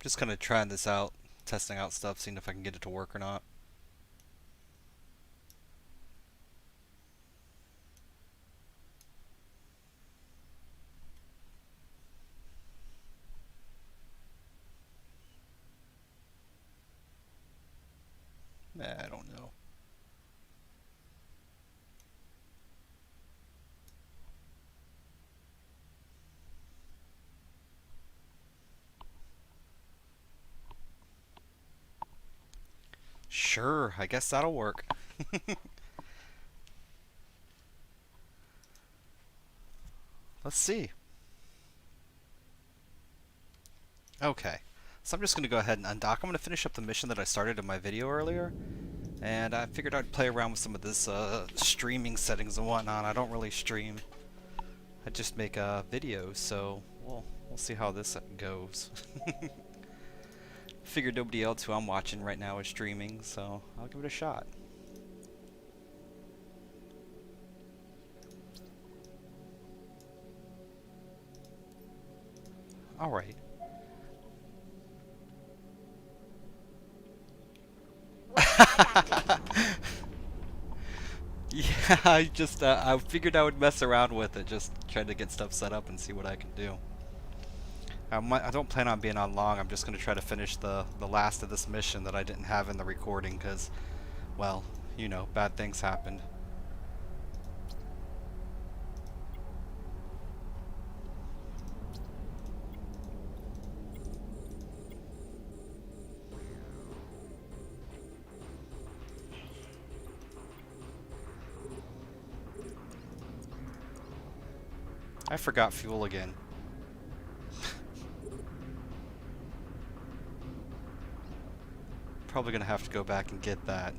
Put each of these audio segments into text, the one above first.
Just kind of trying this out, testing out stuff, seeing if I can get it to work or not. I don't know. Sure, I guess that'll work. Let's see. Okay. So I'm just going to go ahead and undock. I'm going to finish up the mission that I started in my video earlier. And I figured I'd play around with some of this streaming settings and whatnot. I don't really stream. I just make videos, so we'll see how this goes. Figured nobody else who I'm watching right now is streaming, so I'll give it a shot. Alright. Yeah, I figured I would mess around with it, just trying to get stuff set up and see what I can do. I don't plan on being on long. I'm just going to try to finish the last of this mission that I didn't have in the recording because, well, you know, bad things happened. I forgot fuel again. Probably going to have to go back and get that.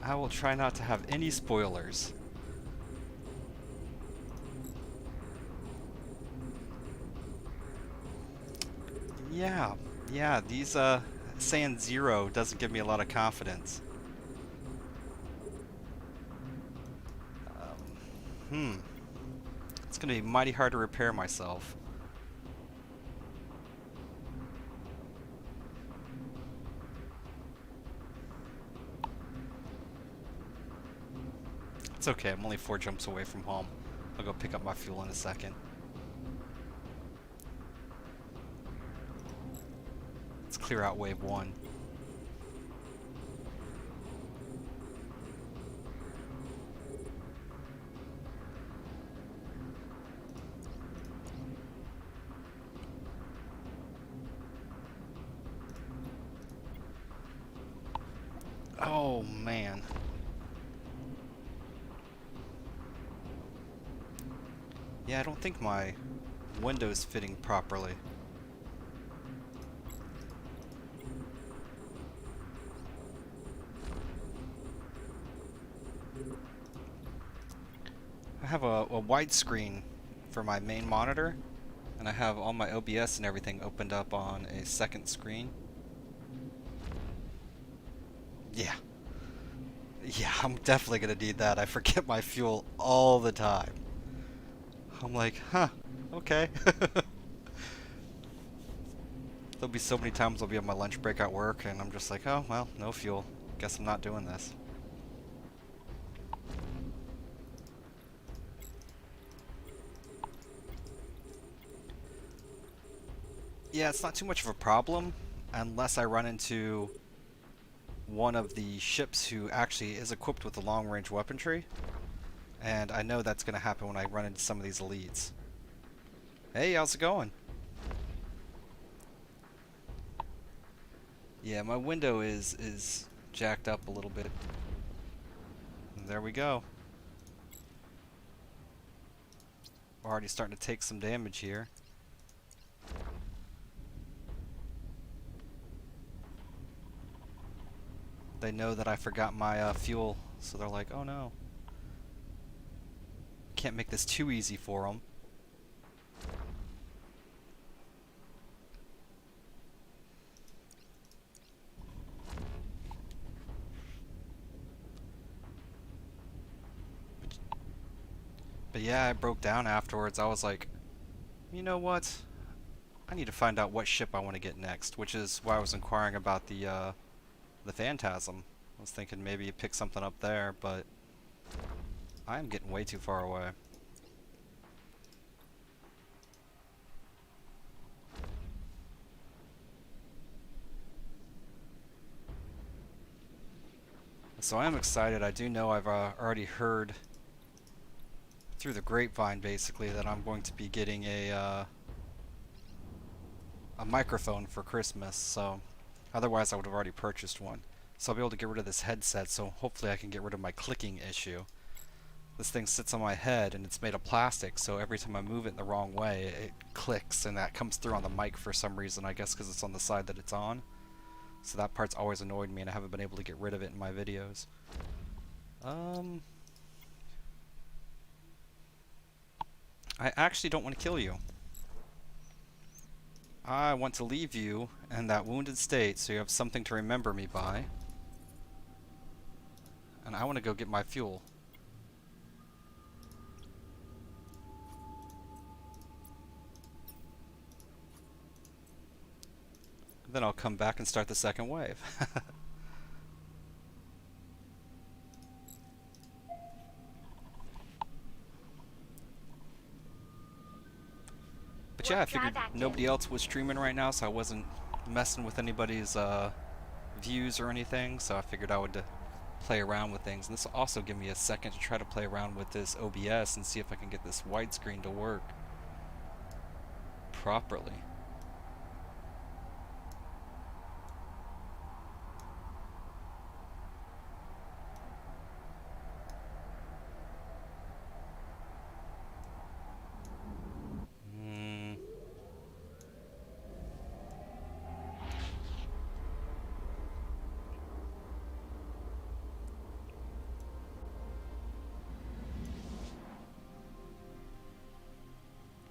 I will try not to have any spoilers. Yeah, yeah, these saying 0 doesn't give me a lot of confidence. Hmm. It's gonna be mighty hard to repair myself. It's okay, I'm only 4 jumps away from home. I'll go pick up my fuel in a second. Let's clear out wave 1. Oh man. Yeah, I don't think my window's fitting properly. I have a widescreen for my main monitor, and I have all my OBS and everything opened up on a second screen. Yeah. Yeah, I'm definitely gonna need that. I forget my fuel all the time. I'm like, huh, okay. There'll be so many times I'll be on my lunch break at work, and I'm just like, oh, well, no fuel. Guess I'm not doing this. Yeah, it's not too much of a problem, unless I run into one of the ships who actually is equipped with the long-range weaponry. And I know that's going to happen when I run into some of these elites. Hey, how's it going? Yeah, my window is jacked up a little bit. And there we go. We're already starting to take some damage here. They know that I forgot my fuel, so they're like, oh no. Can't make this too easy for them. But yeah, I broke down afterwards. I was like, you know what? I need to find out what ship I want to get next, which is why I was inquiring about the Phantasm. I was thinking maybe pick something up there, but I'm getting way too far away. So I am excited. I do know I've already heard through the grapevine, basically, that I'm going to be getting a microphone for Christmas. So otherwise, I would have already purchased one. So I'll be able to get rid of this headset. So hopefully, I can get rid of my clicking issue. This thing sits on my head, and it's made of plastic. So every time I move it in the wrong way, it clicks, and that comes through on the mic for some reason. I guess because it's on the side that it's on. So that part's always annoyed me, and I haven't been able to get rid of it in my videos. I actually don't want to kill you. I want to leave you in that wounded state so you have something to remember me by. And I want to go get my fuel. Then I'll come back and start the second wave. But yeah, I figured nobody else was streaming right now, so I wasn't messing with anybody's views or anything, so I figured I would play around with things. And this will also give me a second to try to play around with this OBS and see if I can get this widescreen to work properly.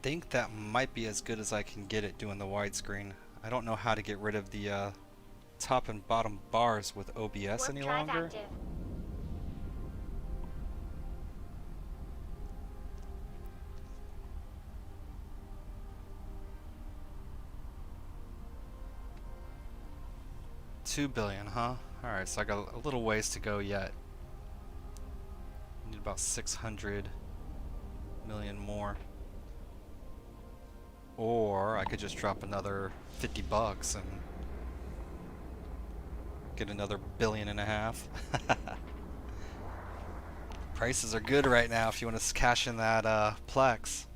Think that might be as good as I can get it doing the widescreen. I don't know how to get rid of the top and bottom bars with OBS any longer. Active. $2 billion, huh? Alright, so I got a little ways to go yet. Need about 600 million more. Or I could just drop another 50 bucks and get another $1.5 billion. Prices are good right now if you want to cash in that Plex.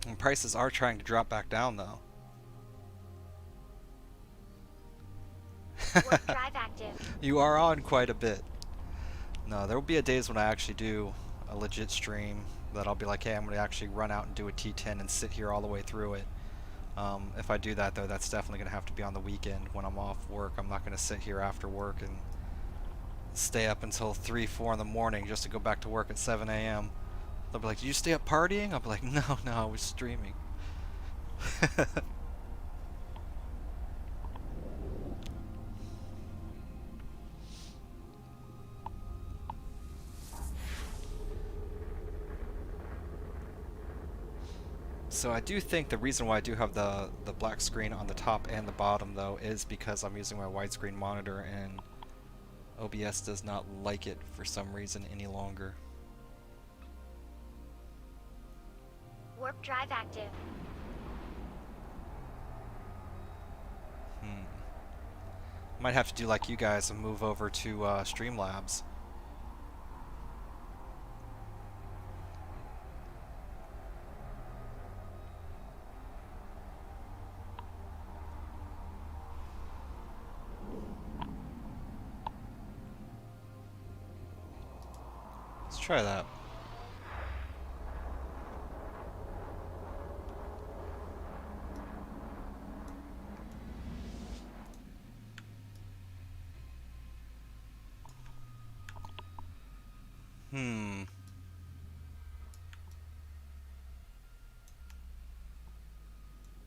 And prices are trying to drop back down though. Warp drive active. You are on quite a bit. No, there will be days when I actually do a legit stream that I'll be like, hey, I'm going to actually run out and do a T10 and sit here all the way through it. If I do that, though, that's definitely going to have to be on the weekend when I'm off work. I'm not going to sit here after work and stay up until 3, 4 in the morning just to go back to work at 7 a.m. They'll be like, did you stay up partying? I'll be like, no, I was streaming. So I do think the reason why I do have the black screen on the top and the bottom though is because I'm using my widescreen monitor and OBS does not like it for some reason any longer. Warp drive active. Might have to do like you guys and move over to Streamlabs. Let's try that.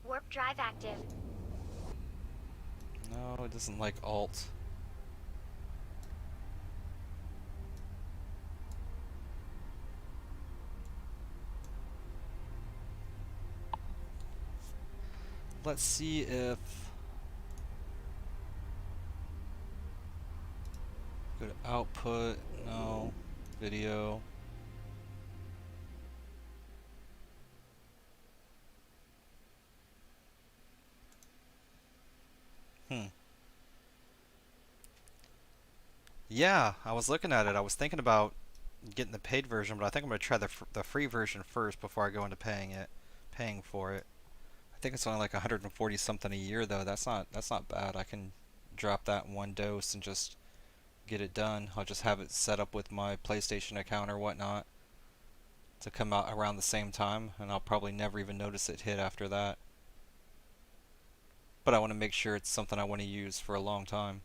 Warp drive active. No, it doesn't like alt. let's see if... Go to output, no, video. Yeah, I was looking at it. I was thinking about getting the paid version, but I think I'm gonna try the free version first before I go into paying for it. I think it's only like 140 something a year though. That's not bad. I can drop that in one dose and just get it done. I'll just have it set up with my PlayStation account or whatnot to come out around the same time, and I'll probably never even notice it hit after that. But I want to make sure it's something I want to use for a long time.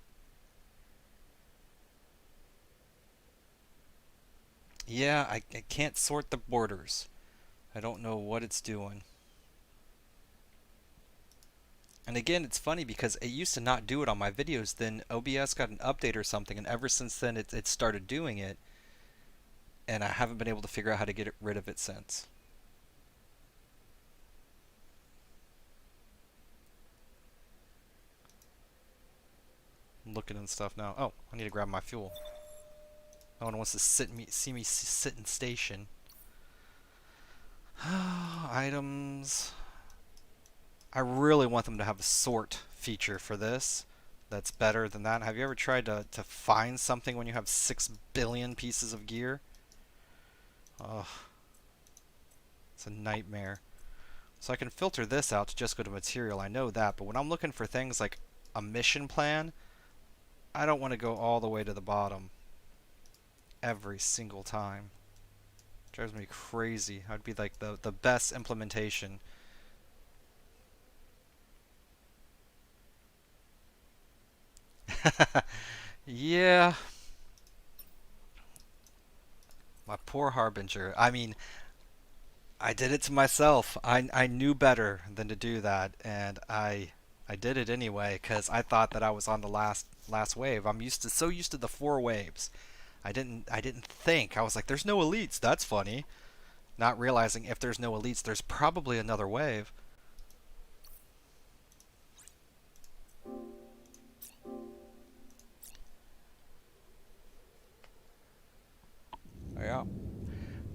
Yeah, I can't sort the borders. I don't know what it's doing. And again, it's funny because it used to not do it on my videos. Then OBS got an update or something, and ever since then it started doing it. And I haven't been able to figure out how to get rid of it since. I'm looking and stuff now. Oh, I need to grab my fuel. No one wants to see me sit in station. Items. I really want them to have a sort feature for this that's better than that. Have you ever tried to find something when you have 6 billion pieces of gear? Ugh. It's a nightmare. So I can filter this out to just go to material, I know that, but when I'm looking for things like a mission plan, I don't want to go all the way to the bottom every single time. Drives me crazy. I'd be like the best implementation. Yeah, my poor Harbinger. I mean, I did it to myself. I knew better than to do that, and I did it anyway because I thought that I was on the last wave. I'm so used to the 4 waves. I didn't think. I was like, there's no elites. That's funny. Not realizing if there's no elites, there's probably another wave. Yeah.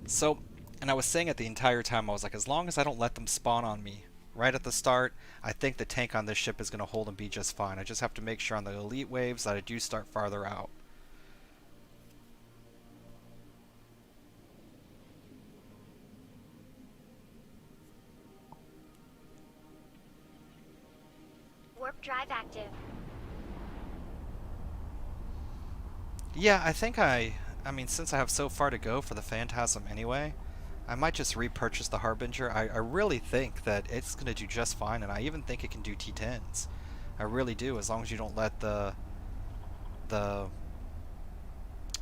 So, and I was saying it the entire time, I was like, as long as I don't let them spawn on me right at the start, I think the tank on this ship is going to hold and be just fine. I just have to make sure on the elite waves that I do start farther out. Warp drive active. Yeah, I mean, since I have so far to go for the Phantasm anyway, I might just repurchase the Harbinger. I really think that it's going to do just fine, and I even think it can do T10s. I really do, as long as you don't let the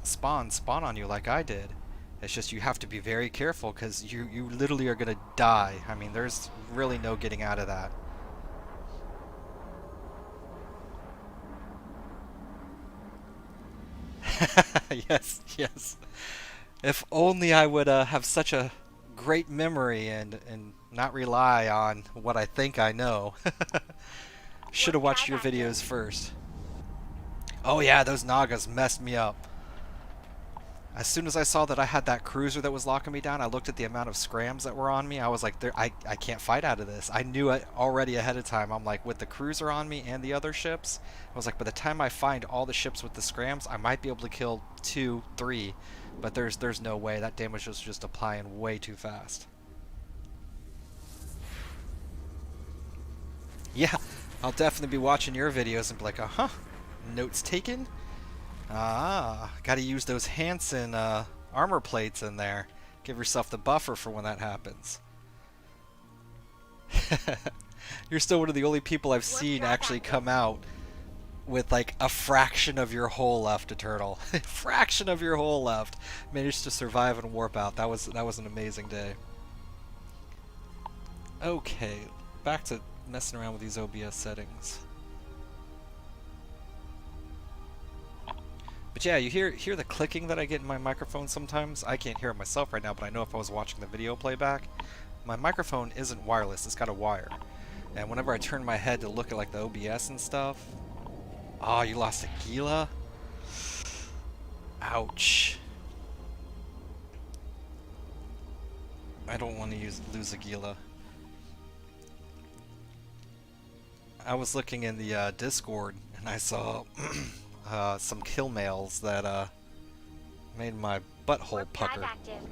spawn on you like I did. It's just you have to be very careful because you literally are going to die. I mean, there's really no getting out of that. Yes, yes. If only I would have such a great memory and not rely on what I think I know. Should have Warp watched drive your active. videos first. Oh yeah, those Nagas messed me up. As soon as I saw that I had that cruiser that was locking me down, I looked at the amount of scrams that were on me. I was like, I can't fight out of this. I knew it already ahead of time. I'm like, with the cruiser on me and the other ships, I was like, by the time I find all the ships with the scrams, I might be able to kill 2, 3, but there's no way. That damage was just applying way too fast. Yeah, I'll definitely be watching your videos and be like, uh-huh, notes taken? Ah, gotta use those Hansen armor plates in there. Give yourself the buffer for when that happens. You're still one of the only people I've Warp seen drive actually active. come out with like a fraction of your hull left, Eternal. Fraction of your hull left. Managed to survive and warp out. That was an amazing day. Okay, back to messing around with these OBS settings. But yeah, you hear the clicking that I get in my microphone sometimes. I can't hear it myself right now, but I know if I was watching the video playback, my microphone isn't wireless, it's got a wire. And whenever I turn my head to look at like the OBS and stuff, oh, you lost a Gila? Ouch. I don't want to lose a Gila. I was looking in the Discord and I saw some kill mails that made my butthole Warp pucker. drive active.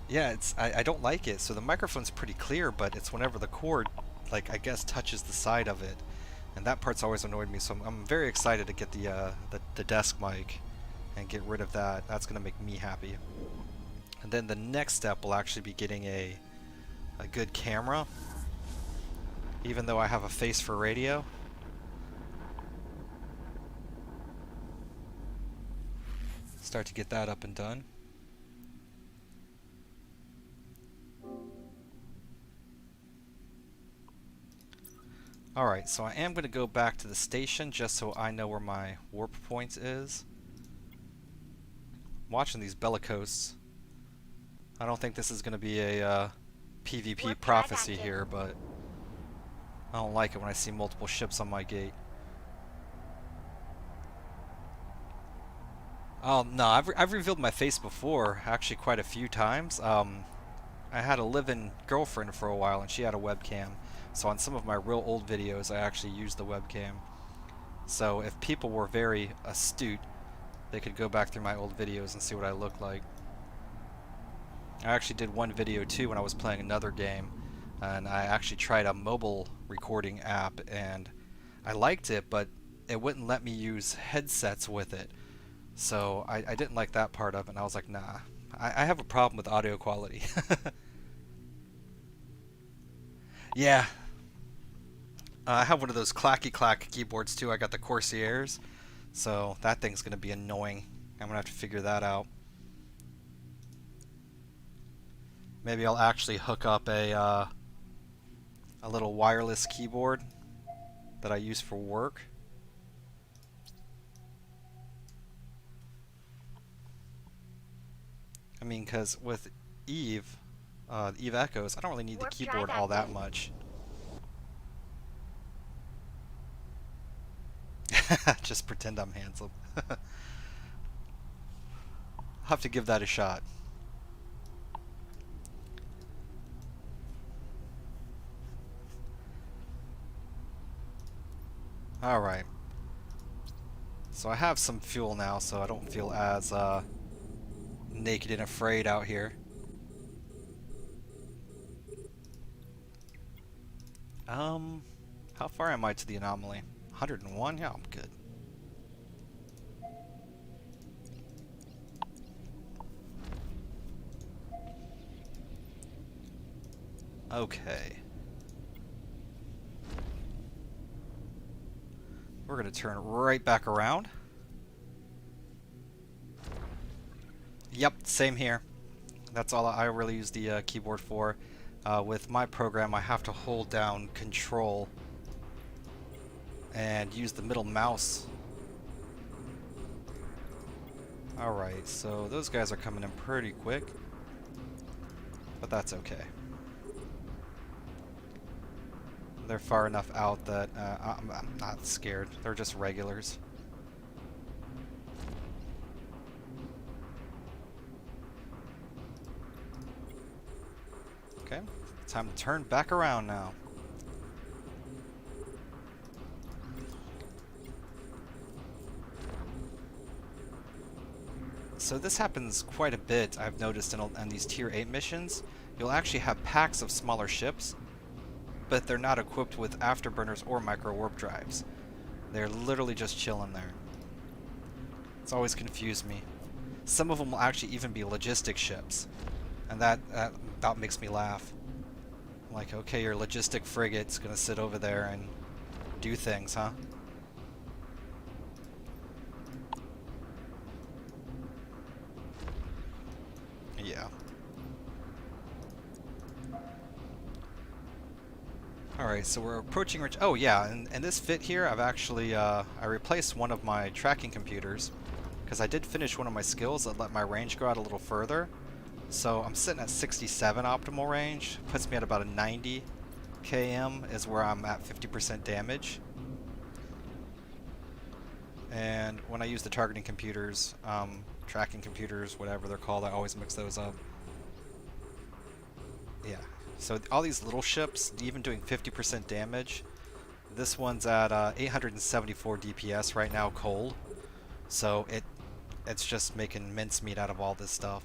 Yeah, I don't like it. So the microphone's pretty clear, but it's whenever the cord, like, I guess, touches the side of it. And that part's always annoyed me, so I'm very excited to get the desk mic and get rid of that. That's going to make me happy. And then the next step will actually be getting a good camera, even though I have a face for radio. Start to get that up and done. Alright, so I am going to go back to the station just so I know where my warp point is. I'm watching these bellicose. I don't think this is going to be a PvP Warp drive prophecy active. here, but I don't like it when I see multiple ships on my gate. No, I've revealed my face before, actually quite a few times. I had a live-in girlfriend for a while and she had a webcam. So on some of my real old videos I actually used the webcam. So if people were very astute, they could go back through my old videos and see what I look like. I actually did one video too when I was playing another game, and I actually tried a mobile recording app and I liked it, but it wouldn't let me use headsets with it. So I didn't like that part of it, and I was like, nah, I have a problem with audio quality. Yeah, I have one of those clacky clack keyboards too. I got the Corsairs, so that thing's gonna be annoying. I'm gonna have to figure that out. Maybe I'll actually hook up a little wireless keyboard that I use for work. I mean, because with Eve Echoes, I don't really need the Warp drive keyboard all that active. much. Just pretend I'm handsome. I'll have to give that a shot. Alright. So I have some fuel now, so I don't feel as naked and afraid out here. How far am I to the anomaly? 101? Yeah, I'm good. Okay. We're gonna turn right back around. Yep, same here. That's all I really use the keyboard for. With my program, I have to hold down Control and use the middle mouse. Alright, so those guys are coming in pretty quick, but that's okay. They're far enough out that I'm not scared. They're just regulars. Okay, time to turn back around now. So this happens quite a bit, I've noticed, in these Tier 8 missions. You'll actually have packs of smaller ships, but they're not equipped with afterburners or micro warp drives. They're literally just chilling there. It's always confused me. Some of them will actually even be logistic ships, and that makes me laugh. Like, okay, your logistic frigate's gonna sit over there and do things, huh? Yeah. Alright, so we're approaching Rich. Oh yeah, and this fit here, I've actually, I replaced one of my tracking computers, because I did finish one of my skills that let my range go out a little further, So I'm sitting at 67 optimal range. Puts me at about a 90 km is where I'm at 50% damage. And when I use the targeting computers, tracking computers, whatever they're called, I always mix those up. Yeah. So all these little ships, even doing 50% damage, this one's at 874 DPS right now, cold. So it's just making mincemeat out of all this stuff.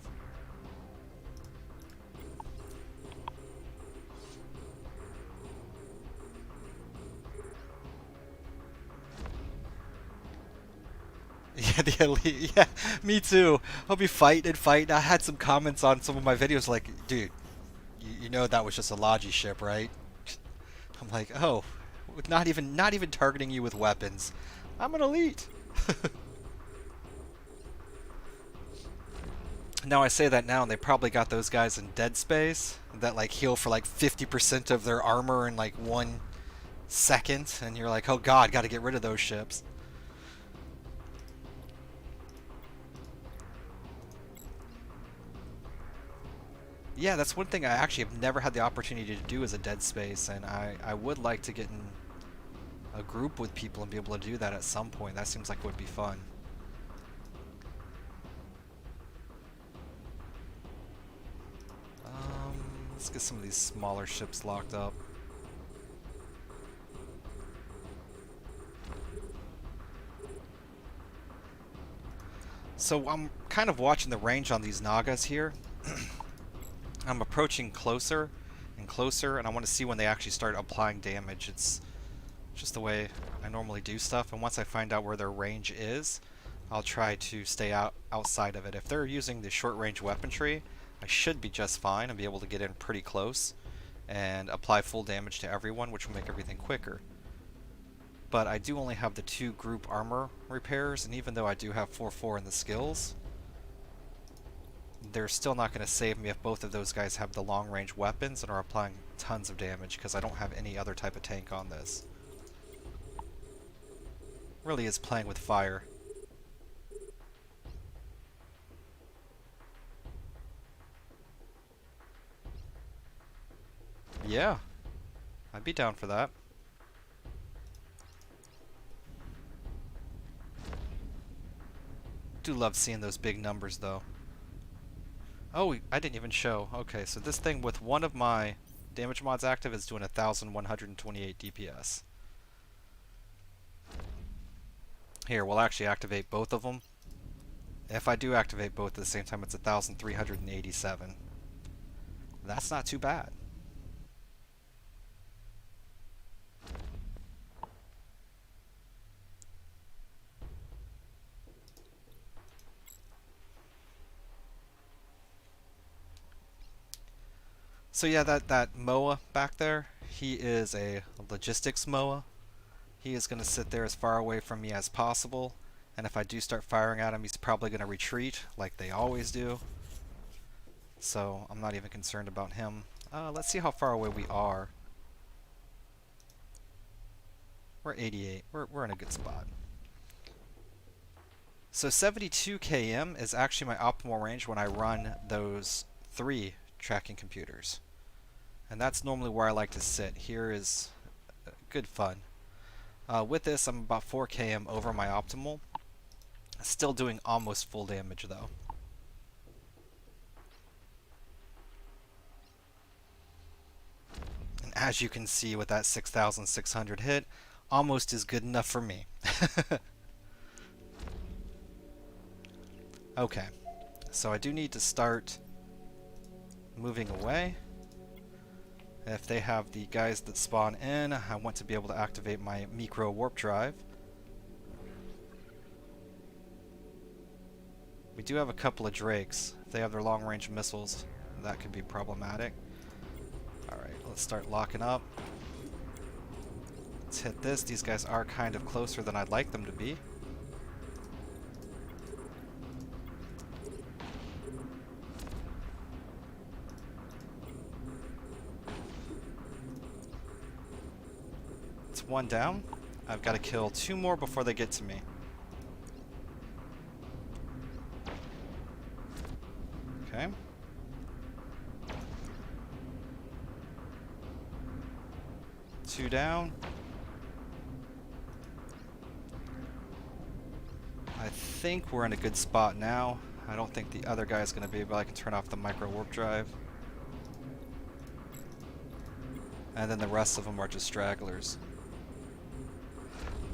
Yeah, the elite. Yeah, me too. I'll be fighting and fighting. I had some comments on some of my videos like, dude, you know that was just a Logi ship, right? I'm like, oh, not even targeting you with weapons. I'm an elite. Now I say that now, and they probably got those guys in Dead Space that like heal for like 50% of their armor in like 1 second, and you're like, oh god, got to get rid of those ships. Yeah, that's one thing I actually have never had the opportunity to do as a Dead Space, and I would like to get in a group with people and be able to do that at some point. That seems like it would be fun. Let's get some of these smaller ships locked up. So I'm kind of watching the range on these Nagas here. I'm approaching closer and closer, and I want to see when they actually start applying damage. It's just the way I normally do stuff, and once I find out where their range is, I'll try to stay outside of it. If they're using the short-range weaponry, I should be just fine and be able to get in pretty close and apply full damage to everyone, which will make everything quicker. But I do only have the 2 group armor repairs, and even though I do have 4/4 in the skills, they're still not going to save me if both of those guys have the long-range weapons and are applying tons of damage, because I don't have any other type of tank on this. Really is playing with fire. Yeah, I'd be down for that. Do love seeing those big numbers though. Oh, I didn't even show. Okay, so this thing with one of my damage mods active is doing 1,128 DPS. Here, we'll actually activate both of them. If I do activate both at the same time, it's 1,387. That's not too bad. So yeah, that MOA back there, he is a logistics MOA. He is going to sit there as far away from me as possible, and if I do start firing at him, he's probably going to retreat, like they always do. So I'm not even concerned about him. Let's see how far away we are. We're 88. We're in a good spot. So 72 km is actually my optimal range when I run those 3 tracking computers. And that's normally where I like to sit. Here is good fun. With this, I'm about 4 km over my optimal. Still doing almost full damage though. And as you can see with that 6,600 hit, almost is good enough for me. Okay, so I do need to start moving away. If they have the guys that spawn in, I want to be able to activate my micro warp drive. We do have a couple of Drakes. If they have their long range missiles, that could be problematic. Alright, let's start locking up. Let's hit this. These guys are kind of closer than I'd like them to be. It's 1 down. I've got to kill 2 more before they get to me. Okay. 2 down. I think we're in a good spot now. I don't think the other guy's going to be able. I can turn off the micro warp drive. And then the rest of them are just stragglers.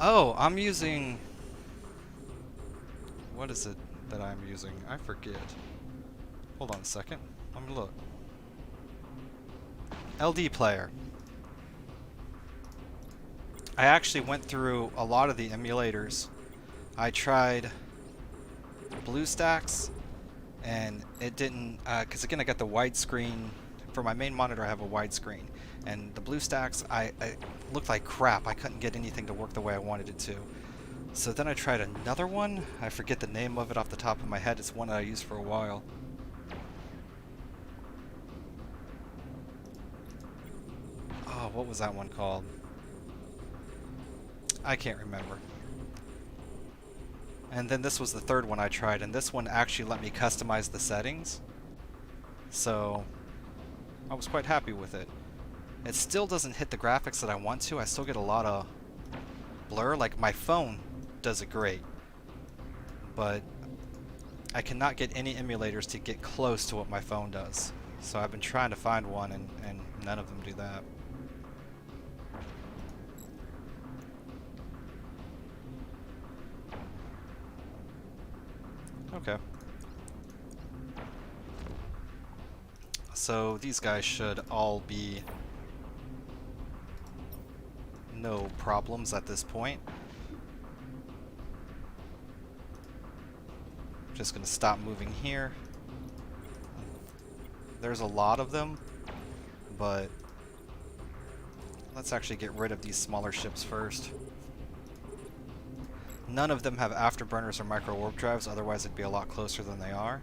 Oh, I'm using... What is it that I'm using? I forget. Hold on a second. Let me look. LD player. I actually went through a lot of the emulators. I tried BlueStacks, and it didn't, because again I got the widescreen. For my main monitor I have a widescreen, and the BlueStacks, I looked like crap. I couldn't get anything to work the way I wanted it to. So then I tried another one. I forget the name of it off the top of my head. It's one that I used for a while. Oh, what was that one called? I can't remember. And then this was the third one I tried, and this one actually let me customize the settings. So I was quite happy with it. It still doesn't hit the graphics that I want to. I still get a lot of blur. Like, my phone does it great, but I cannot get any emulators to get close to what my phone does. So I've been trying to find one, and none of them do that. Okay. So these guys should all be no problems at this point. Just gonna stop moving here. There's a lot of them, but let's actually get rid of these smaller ships first. None of them have afterburners or micro warp drives, otherwise it'd be a lot closer than they are.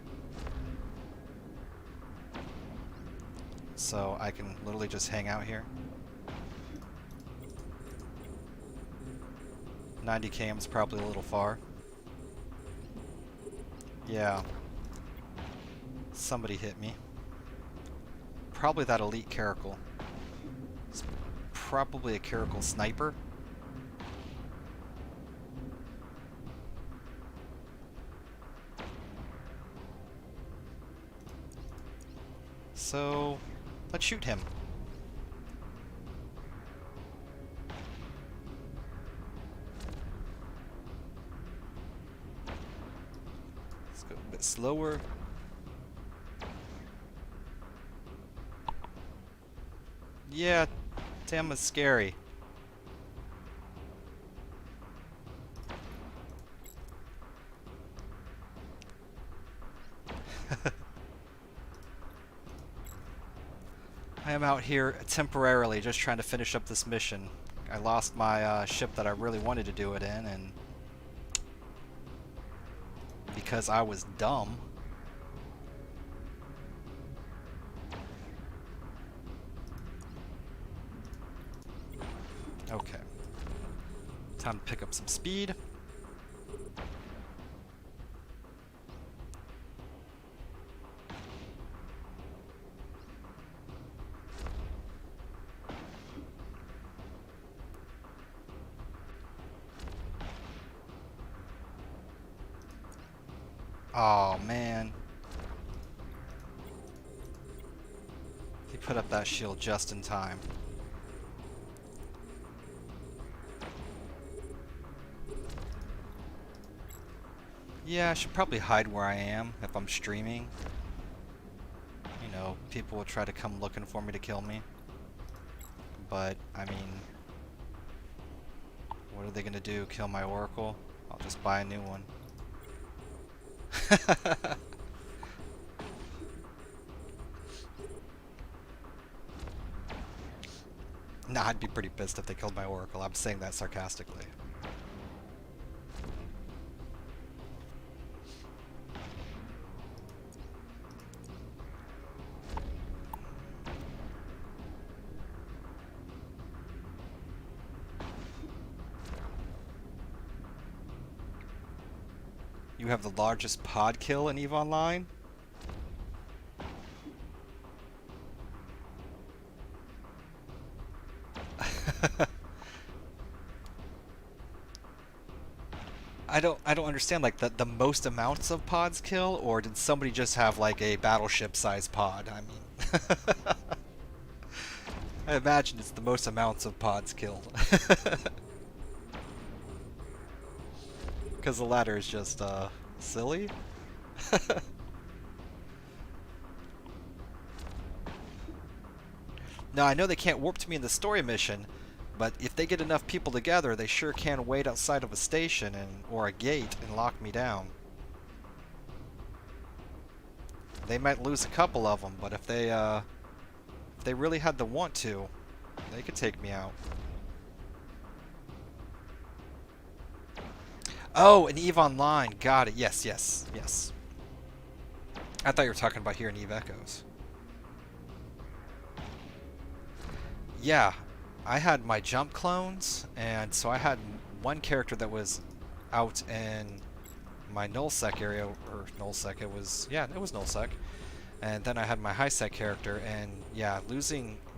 So I can literally just hang out here. 90 km is probably a little far. Yeah. Somebody hit me. Probably that elite caracal. It's probably a caracal sniper. So, let's shoot him. Let's go a bit slower. Yeah, damn, it's scary. I am out here temporarily just trying to finish up this mission. I lost my ship that I really wanted to do it in, and because I was dumb. Okay. Time to pick up some speed. Oh man. He put up that shield just in time. Yeah, I should probably hide where I am if I'm streaming. You know, people will try to come looking for me to kill me. But, I mean, what are they gonna do? Kill my Oracle? I'll just buy a new one. Nah, I'd be pretty pissed if they killed my Oracle. I'm saying that sarcastically. You have the largest pod kill in EVE Online? I don't understand like the most amounts of pods kill, or did somebody just have like a battleship sized pod? I mean, I imagine it's the most amounts of pods killed. Because the latter is just silly. Now I know they can't warp to me in the story mission, but if they get enough people together, they sure can wait outside of a station or a gate and lock me down. They might lose a couple of them, but if they really had the want to, they could take me out. Oh, an EVE Online. Got it. Yes, yes, yes. I thought you were talking about here in EVE Echoes. Yeah, I had my jump clones, and so I had one character that was out in my nullsec area, or nullsec, it was, yeah, it was nullsec. And then I had my high-sec character, and yeah,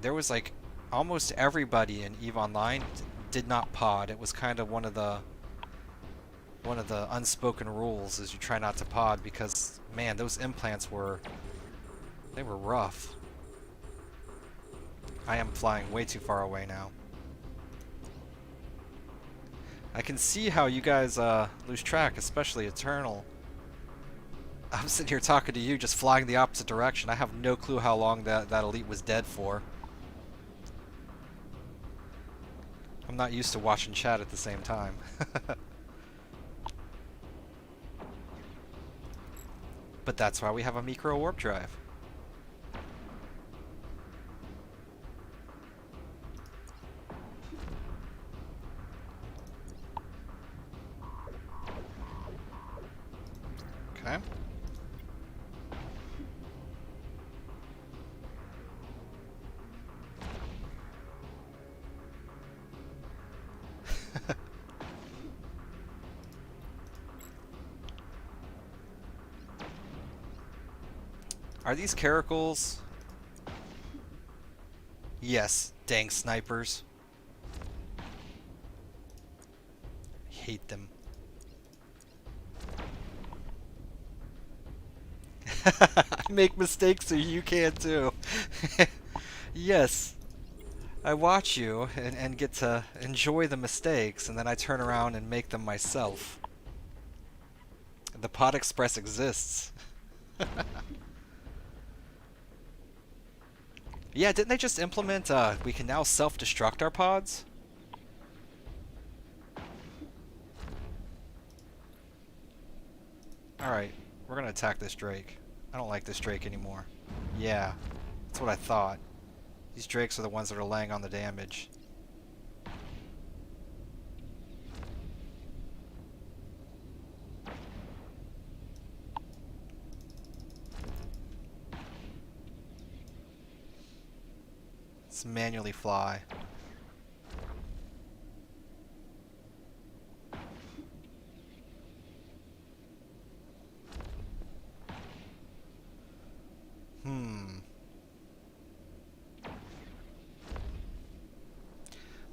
there was like almost everybody in EVE Online did not pod. It was kind of one of the unspoken rules is you try not to pod because, man, those implants they were rough. I am flying way too far away now. I can see how you guys lose track, especially Eternal. I'm sitting here talking to you, just flying the opposite direction. I have no clue how long that elite was dead for. I'm not used to watching chat at the same time. But that's why we have a micro warp drive. Okay. Are these caracals? Yes, dang snipers. Hate them. I make mistakes so you can too. Yes, I watch you and get to enjoy the mistakes, and then I turn around and make them myself. The Pod Express exists. Yeah, didn't they just implement, we can now self-destruct our pods? Alright, we're gonna attack this Drake. I don't like this Drake anymore. Yeah, that's what I thought. These Drakes are the ones that are laying on the damage. Let's manually fly.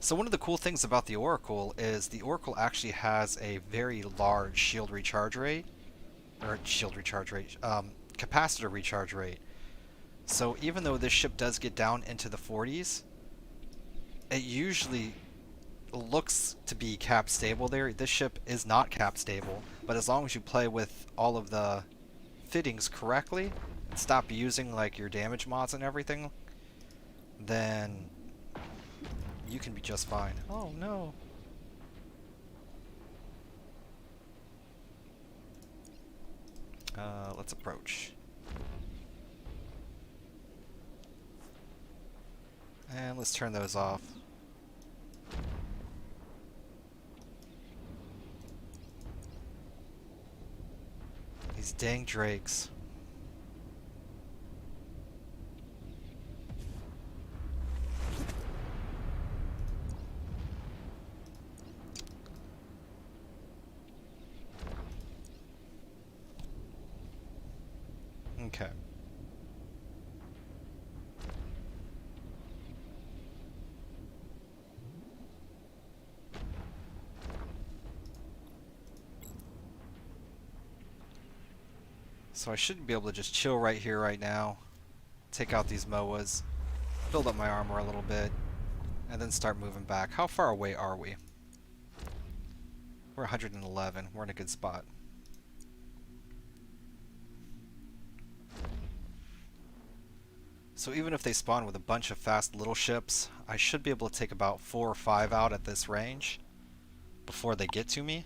So one of the cool things about the Oracle is the Oracle actually has a very large shield recharge rate, or shield recharge rate, capacitor recharge rate. So even though this ship does get down into the 40s, it usually looks to be cap stable there. This ship is not cap stable, but as long as you play with all of the fittings correctly and stop using like your damage mods and everything, then you can be just fine. Oh no. Let's approach. And let's turn those off. These dang drakes. Okay. So I should be able to just chill right here, right now. Take out these MOAs. Build up my armor a little bit. And then start moving back. How far away are we? We're 111. We're in a good spot. So even if they spawn with a bunch of fast little ships, I should be able to take about 4 or 5 out at this range before they get to me.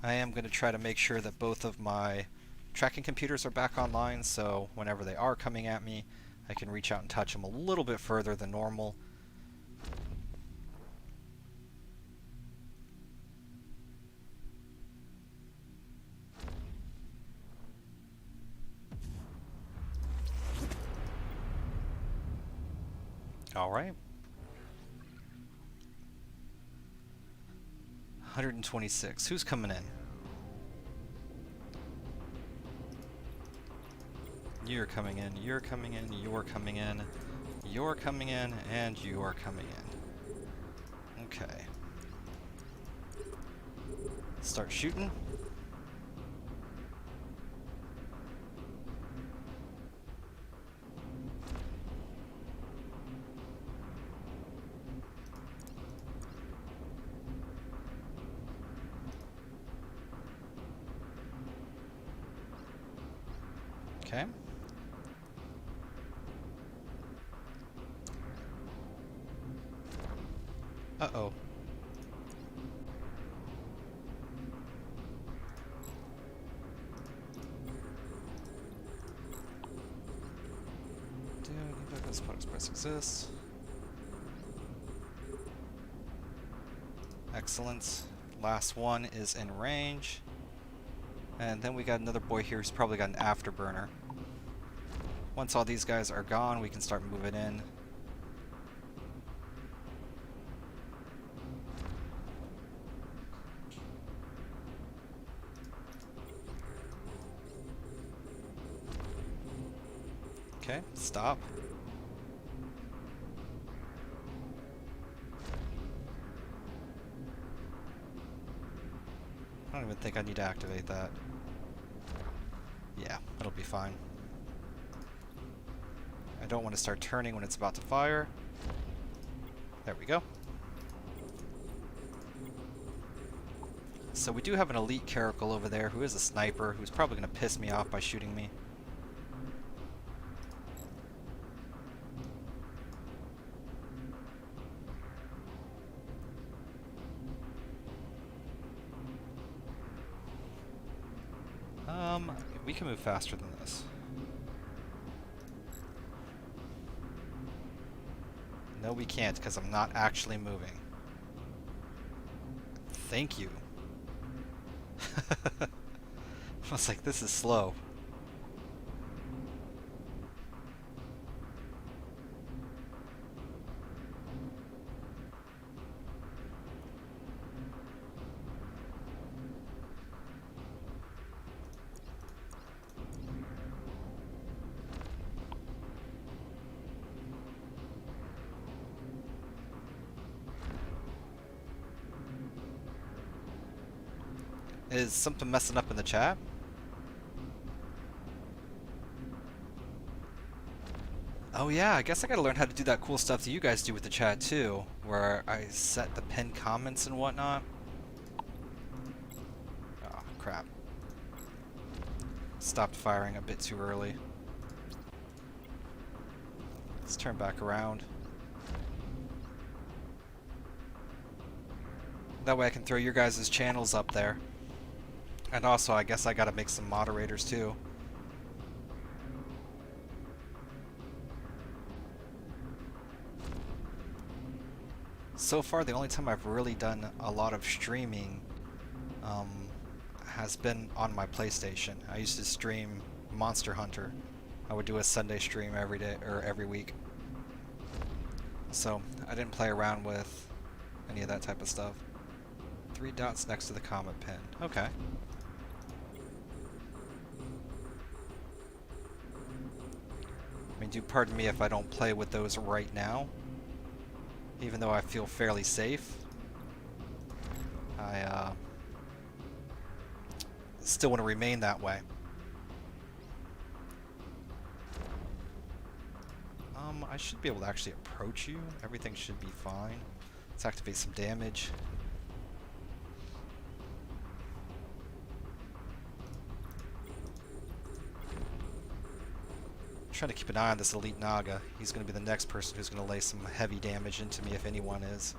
I am going to try to make sure that both of my tracking computers are back online, so whenever they are coming at me, I can reach out and touch them a little bit further than normal. Alright. 126. Who's coming in? You're coming in, you're coming in, you're coming in, you're coming in, and you're coming in. Okay. Start shooting. Okay. Uh-oh. This Pod Express exists. Excellent. Last one is in range. And then we got another boy here who's probably got an afterburner. Once all these guys are gone, we can start moving in. Okay, stop. I don't even think I need to activate that. Yeah, it'll be fine. I don't want to start turning when it's about to fire. There we go. So we do have an elite caracal over there who is a sniper, who's probably going to piss me off by shooting me. We can move faster than this. No, we can't, because I'm not actually moving. Thank you. I was like, this is slow. Is something messing up in the chat? Oh yeah, I guess I gotta learn how to do that cool stuff that you guys do with the chat too, where I set the pinned comments and whatnot. Oh, crap. Stopped firing a bit too early. Let's turn back around. That way I can throw your guys' channels up there. And also, I guess I gotta make some moderators too. So far, the only time I've really done a lot of streaming has been on my PlayStation. I used to stream Monster Hunter. I would do a Sunday stream every day, or every week. So, I didn't play around with any of that type of stuff. 3 dots next to the comet pin. Okay. I mean, do pardon me if I don't play with those right now, even though I feel fairly safe. I still want to remain that way. I should be able to actually approach you. Everything should be fine. Let's activate some damage. Trying to keep an eye on this elite Naga. He's going to be the next person who's going to lay some heavy damage into me, if anyone is.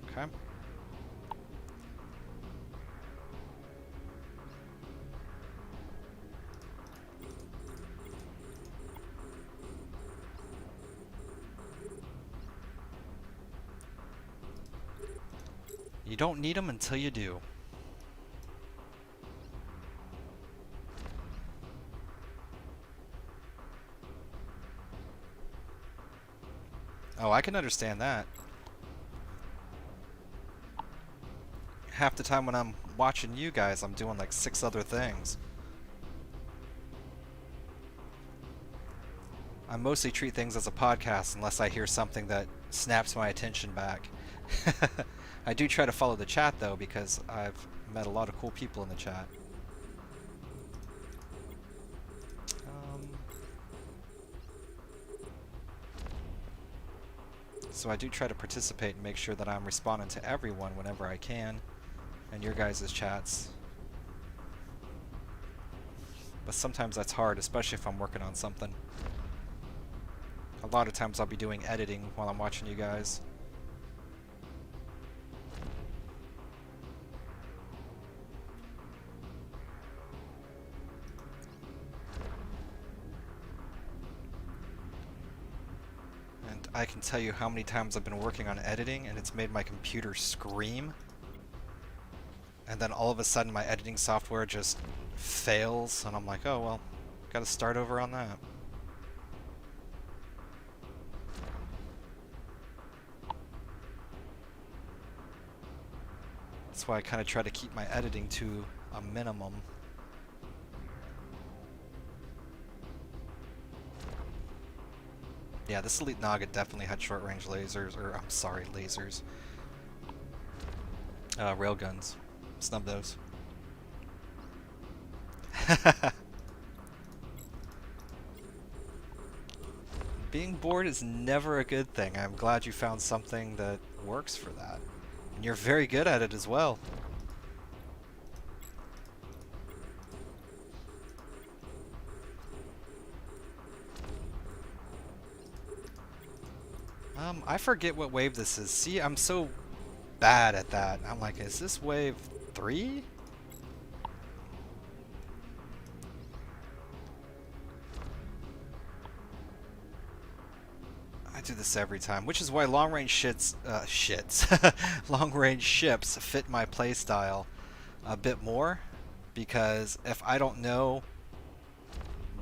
Okay. You don't need them until you do. Oh, I can understand that. Half the time when I'm watching you guys, I'm doing like 6 other things. I mostly treat things as a podcast unless I hear something that snaps my attention back. I do try to follow the chat though, because I've met a lot of cool people in the chat. So I do try to participate and make sure that I'm responding to everyone whenever I can, and your guys' chats. But sometimes that's hard, especially if I'm working on something. A lot of times I'll be doing editing while I'm watching you guys. And I can tell you how many times I've been working on editing and it's made my computer scream. And then all of a sudden my editing software just fails and I'm like, oh well, gotta start over on that. That's why I kind of try to keep my editing to a minimum. Yeah, this Elite Naga definitely had short-range lasers, or I'm sorry, lasers. Railguns. Snub those. Being bored is never a good thing. I'm glad you found something that works for that. And you're very good at it as well. I forget what wave this is. See, I'm so bad at that. I'm like, is this wave 3? I do this every time, which is why long-range long-range ships fit my playstyle a bit more, because if I don't know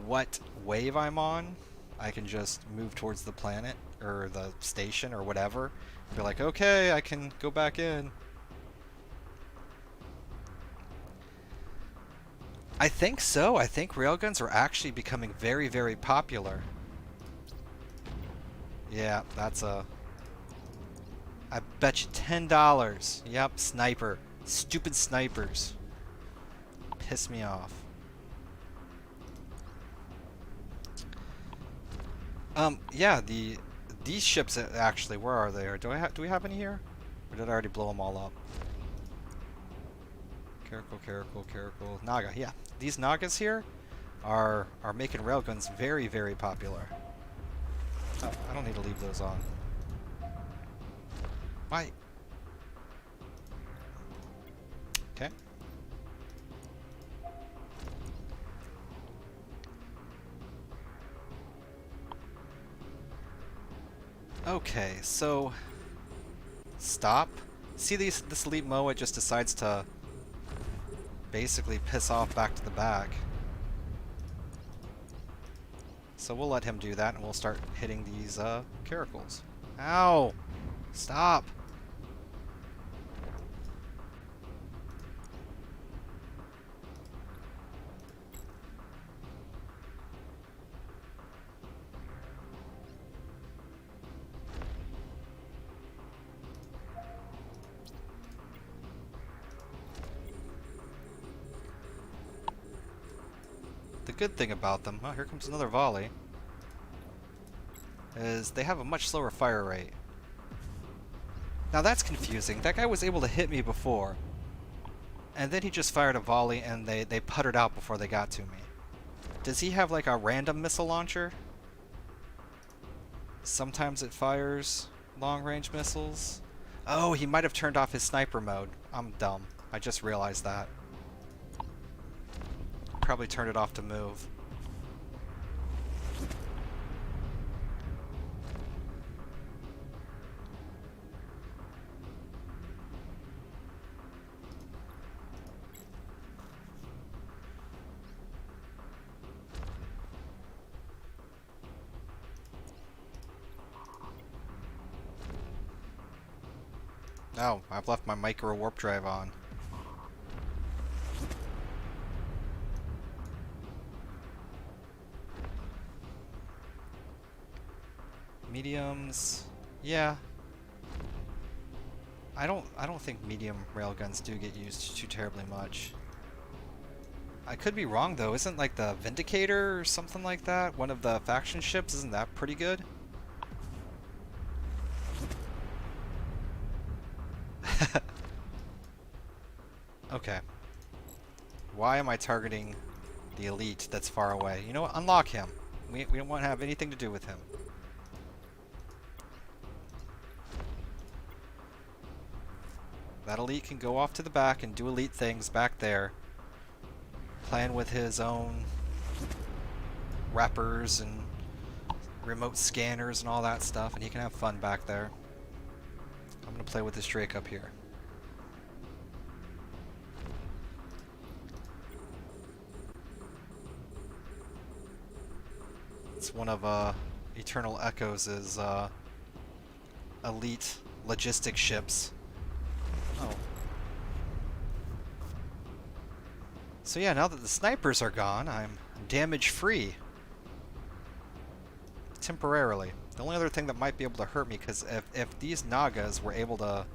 what wave I'm on, I can just move towards the planet or the station or whatever and be like, okay, I can go back in. I think so. I think railguns are actually becoming very, very popular. Yeah, that's a... I bet you $10. Yep, sniper. Stupid snipers. Piss me off. Yeah, these ships actually, where are they? Or do we have any here? Or did I already blow them all up? Caracal, Naga. Yeah, these Nagas here are making railguns very, very popular. Oh, I don't need to leave those on. Why? Okay. Okay, so stop. See this elite Moa just decides to basically piss off back to the back. So we'll let him do that and we'll start hitting these caracals. Ow! Stop! good thing about them, oh, here comes another volley, is they have a much slower fire rate. Now that's confusing. That guy was able to hit me before, and then he just fired a volley and they puttered out before they got to me. Does he have like a random missile launcher? Sometimes it fires long-range missiles. Oh, he might have turned off his sniper mode. I'm dumb. I just realized that. Probably turned it off to move. Oh, I've left my micro warp drive on. Mediums, yeah. I don't think medium railguns do get used too terribly much. I could be wrong though. Isn't like the Vindicator or something like that one of the faction ships? Isn't that pretty good? Okay. Why am I targeting the elite that's far away? You know what? Unlock him. We don't want to have anything to do with him. That elite can go off to the back and do elite things back there. Playing with his own wrappers and remote scanners and all that stuff, and he can have fun back there. I'm going to play with this Drake up here. It's one of Eternal Echoes' elite logistic ships. Oh. So yeah, now that the snipers are gone, I'm damage-free. Temporarily. The only other thing that might be able to hurt me, because if these Nagas were able to...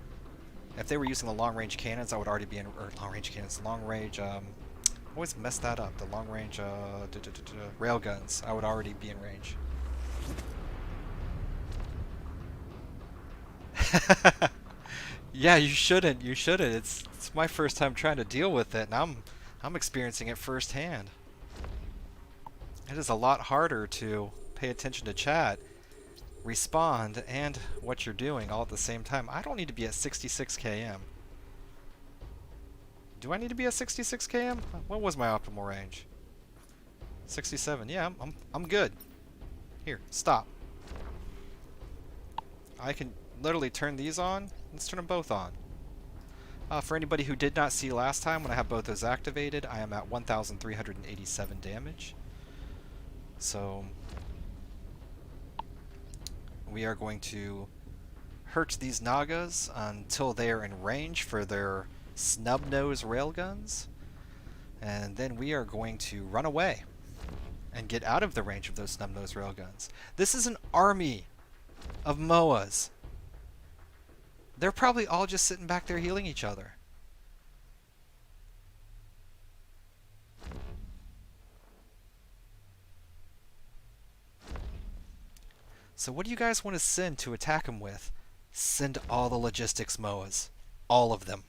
If they were using the long-range cannons, I would already be in... Or long-range cannons, long-range... I always mess that up. The long-range railguns, I would already be in range. Yeah, you shouldn't. You shouldn't. It's my first time trying to deal with it, and I'm experiencing it firsthand. It is a lot harder to pay attention to chat, respond, and what you're doing all at the same time. I don't need to be at 66 km. Do I need to be at 66 km? What was my optimal range? 67. Yeah, I'm good. Here, stop. I can literally turn these on. Let's turn them both on. For anybody who did not see last time, when I have both those activated, I am at 1,387 damage. So we are going to hurt these Nagas until they are in range for their snub-nose railguns, and then we are going to run away and get out of the range of those snub-nose railguns. This is an army of MOAs. They're probably all just sitting back there healing each other. So what do you guys want to send to attack them with? Send all the logistics MOAs. All of them.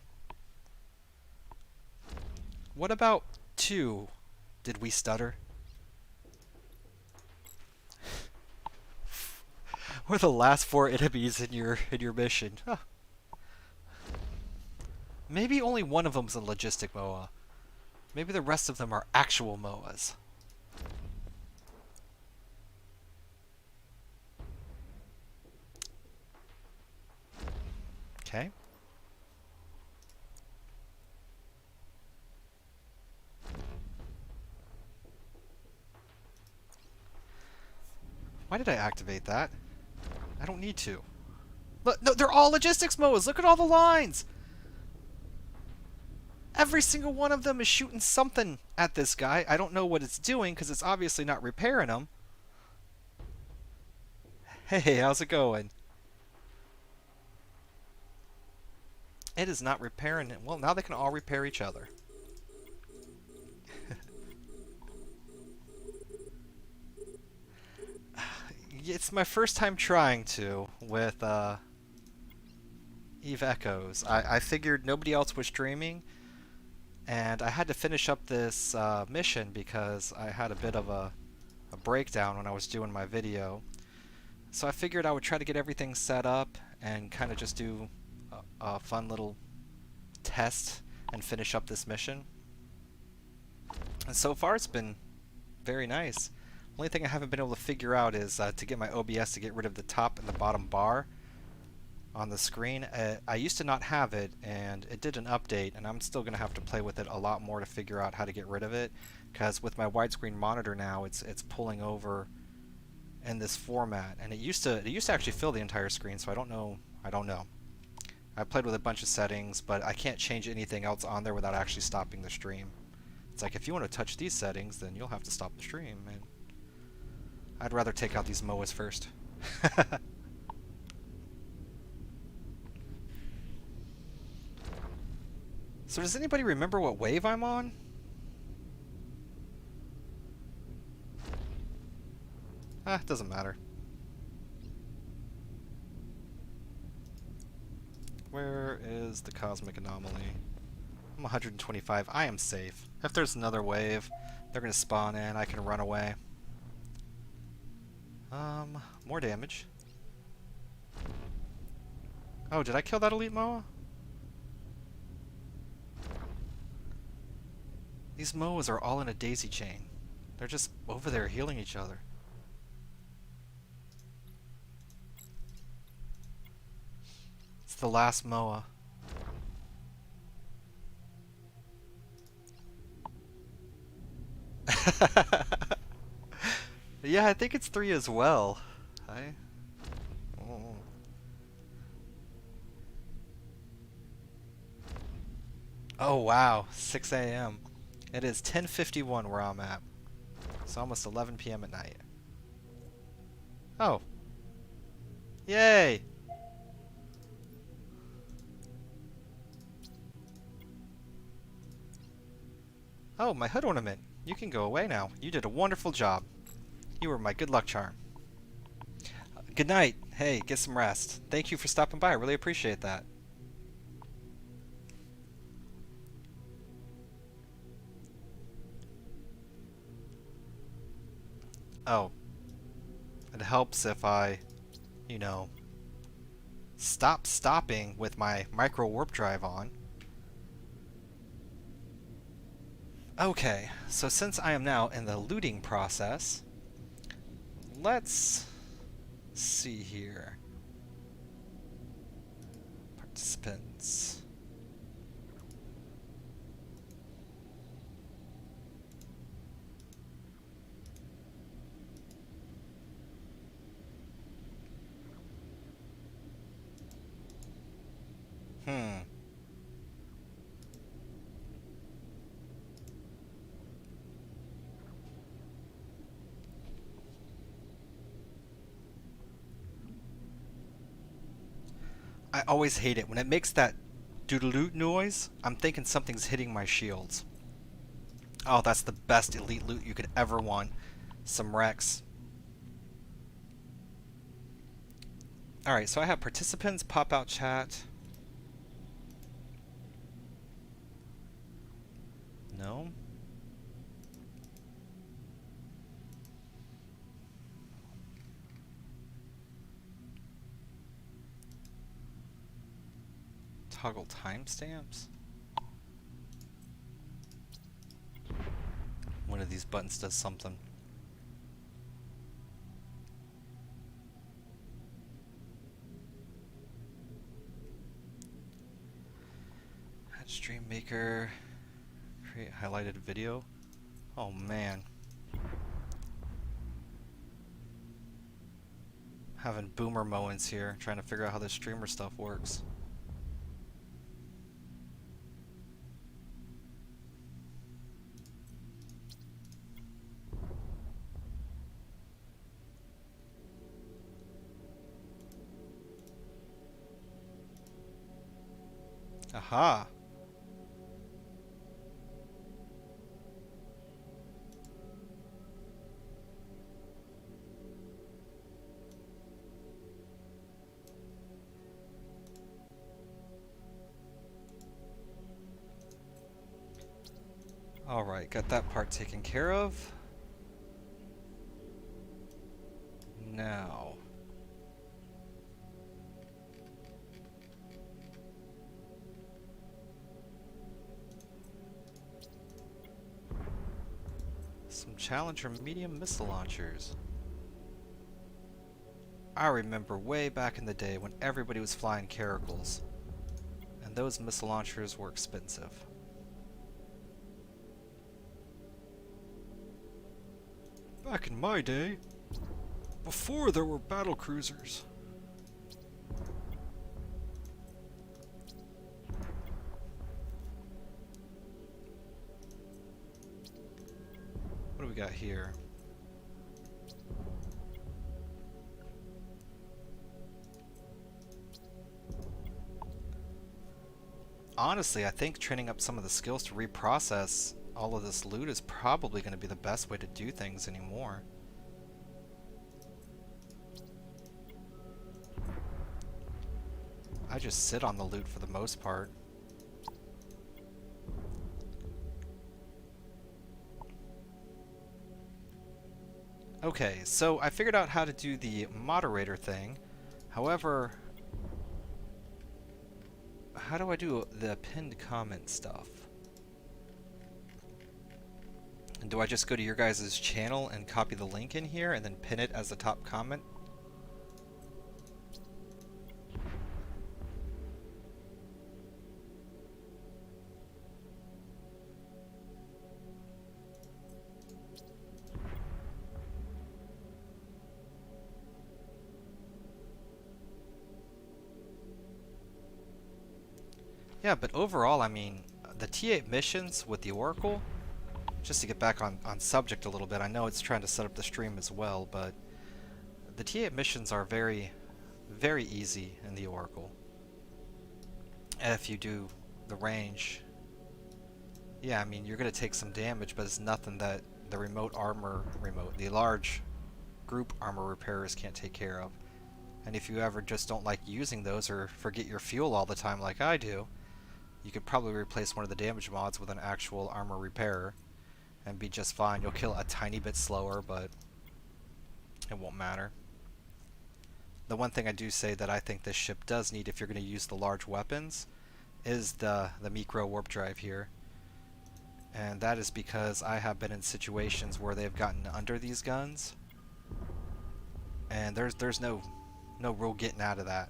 What about 2? Did we stutter? We're the last 4 enemies in your mission. Huh. Maybe only one of them's a logistic MOA. Maybe the rest of them are actual MOAs. Okay. Why did I activate that? I don't need to. Look, no, they're all logistics MOAs. Look at all the lines. Every single one of them is shooting something at this guy. I don't know what it's doing because it's obviously not repairing them. Hey, how's it going? It is not repairing it. Well, now they can all repair each other. It's my first time trying to with Eve Echoes. I figured nobody else was streaming, and I had to finish up this mission because I had a bit of a breakdown when I was doing my video. So I figured I would try to get everything set up and kind of just do a fun little test and finish up this mission. And so far it's been very nice. Only thing I haven't been able to figure out is to get my OBS to get rid of the top and the bottom bar on the screen. I used to not have it, and it did an update, and I'm still going to have to play with it a lot more to figure out how to get rid of it, because with my widescreen monitor now, it's pulling over in this format, and it used to actually fill the entire screen, so I don't know. I played with a bunch of settings, but I can't change anything else on there without actually stopping the stream. It's like, if you want to touch these settings, then you'll have to stop the stream, and I'd rather take out these MOAs first. So does anybody remember what wave I'm on? Ah, doesn't matter. Where is the cosmic anomaly? I'm 125. I am safe. If there's another wave, they're gonna spawn in. I can run away. More damage. Oh, did I kill that elite MOA? These MOAs are all in a daisy chain. They're just over there healing each other. It's the last MOA. Yeah, I think it's 3 as well. Oh. Oh wow, 6 a.m. It is 10:51 where I'm at. It's almost 11 p.m. at night. Oh. Yay! Oh, my hood ornament. You can go away now. You did a wonderful job. You were my good luck charm. Good night. Hey, get some rest. Thank you for stopping by. I really appreciate that. Oh. It helps if I, you know, stop stopping with my micro warp drive on. Okay, so since I am now in the looting process, let's see here. Participants. I always hate it when it makes that doodle-loot noise. I'm thinking something's hitting my shields. Oh, that's the best elite loot you could ever want. Some Rex. Alright, so I have participants, pop-out chat. No. Toggle timestamps? One of these buttons does something. Add stream maker. Create highlighted video. Oh man. Having boomer moments here, trying to figure out how this streamer stuff works. Aha! Alright, got that part taken care of. Now... some Challenger medium missile launchers. I remember way back in the day when everybody was flying Caracals, and those missile launchers were expensive. Back in my day, before there were battle cruisers. What do we got here? Honestly, I think training up some of the skills to reprocess all of this loot is probably going to be the best way to do things anymore. I just sit on the loot for the most part. Okay, so I figured out how to do the moderator thing. However, how do I do the pinned comment stuff? And do I just go to your guys' channel and copy the link in here and then pin it as the top comment? Yeah, but overall, I mean, the T8 missions with the Oracle, just to get back on subject a little bit, I know it's trying to set up the stream as well, but the T8 missions are very, very easy in the Oracle. And if you do the range, yeah, I mean, you're going to take some damage, but it's nothing that the the large group armor repairers can't take care of. And if you ever just don't like using those or forget your fuel all the time like I do, you could probably replace one of the damage mods with an actual armor repairer and be just fine. You'll kill a tiny bit slower, but it won't matter. The one thing I do say that I think this ship does need if you're going to use the large weapons is the micro warp drive here. And that is because I have been in situations where they've gotten under these guns, and there's no real getting out of that.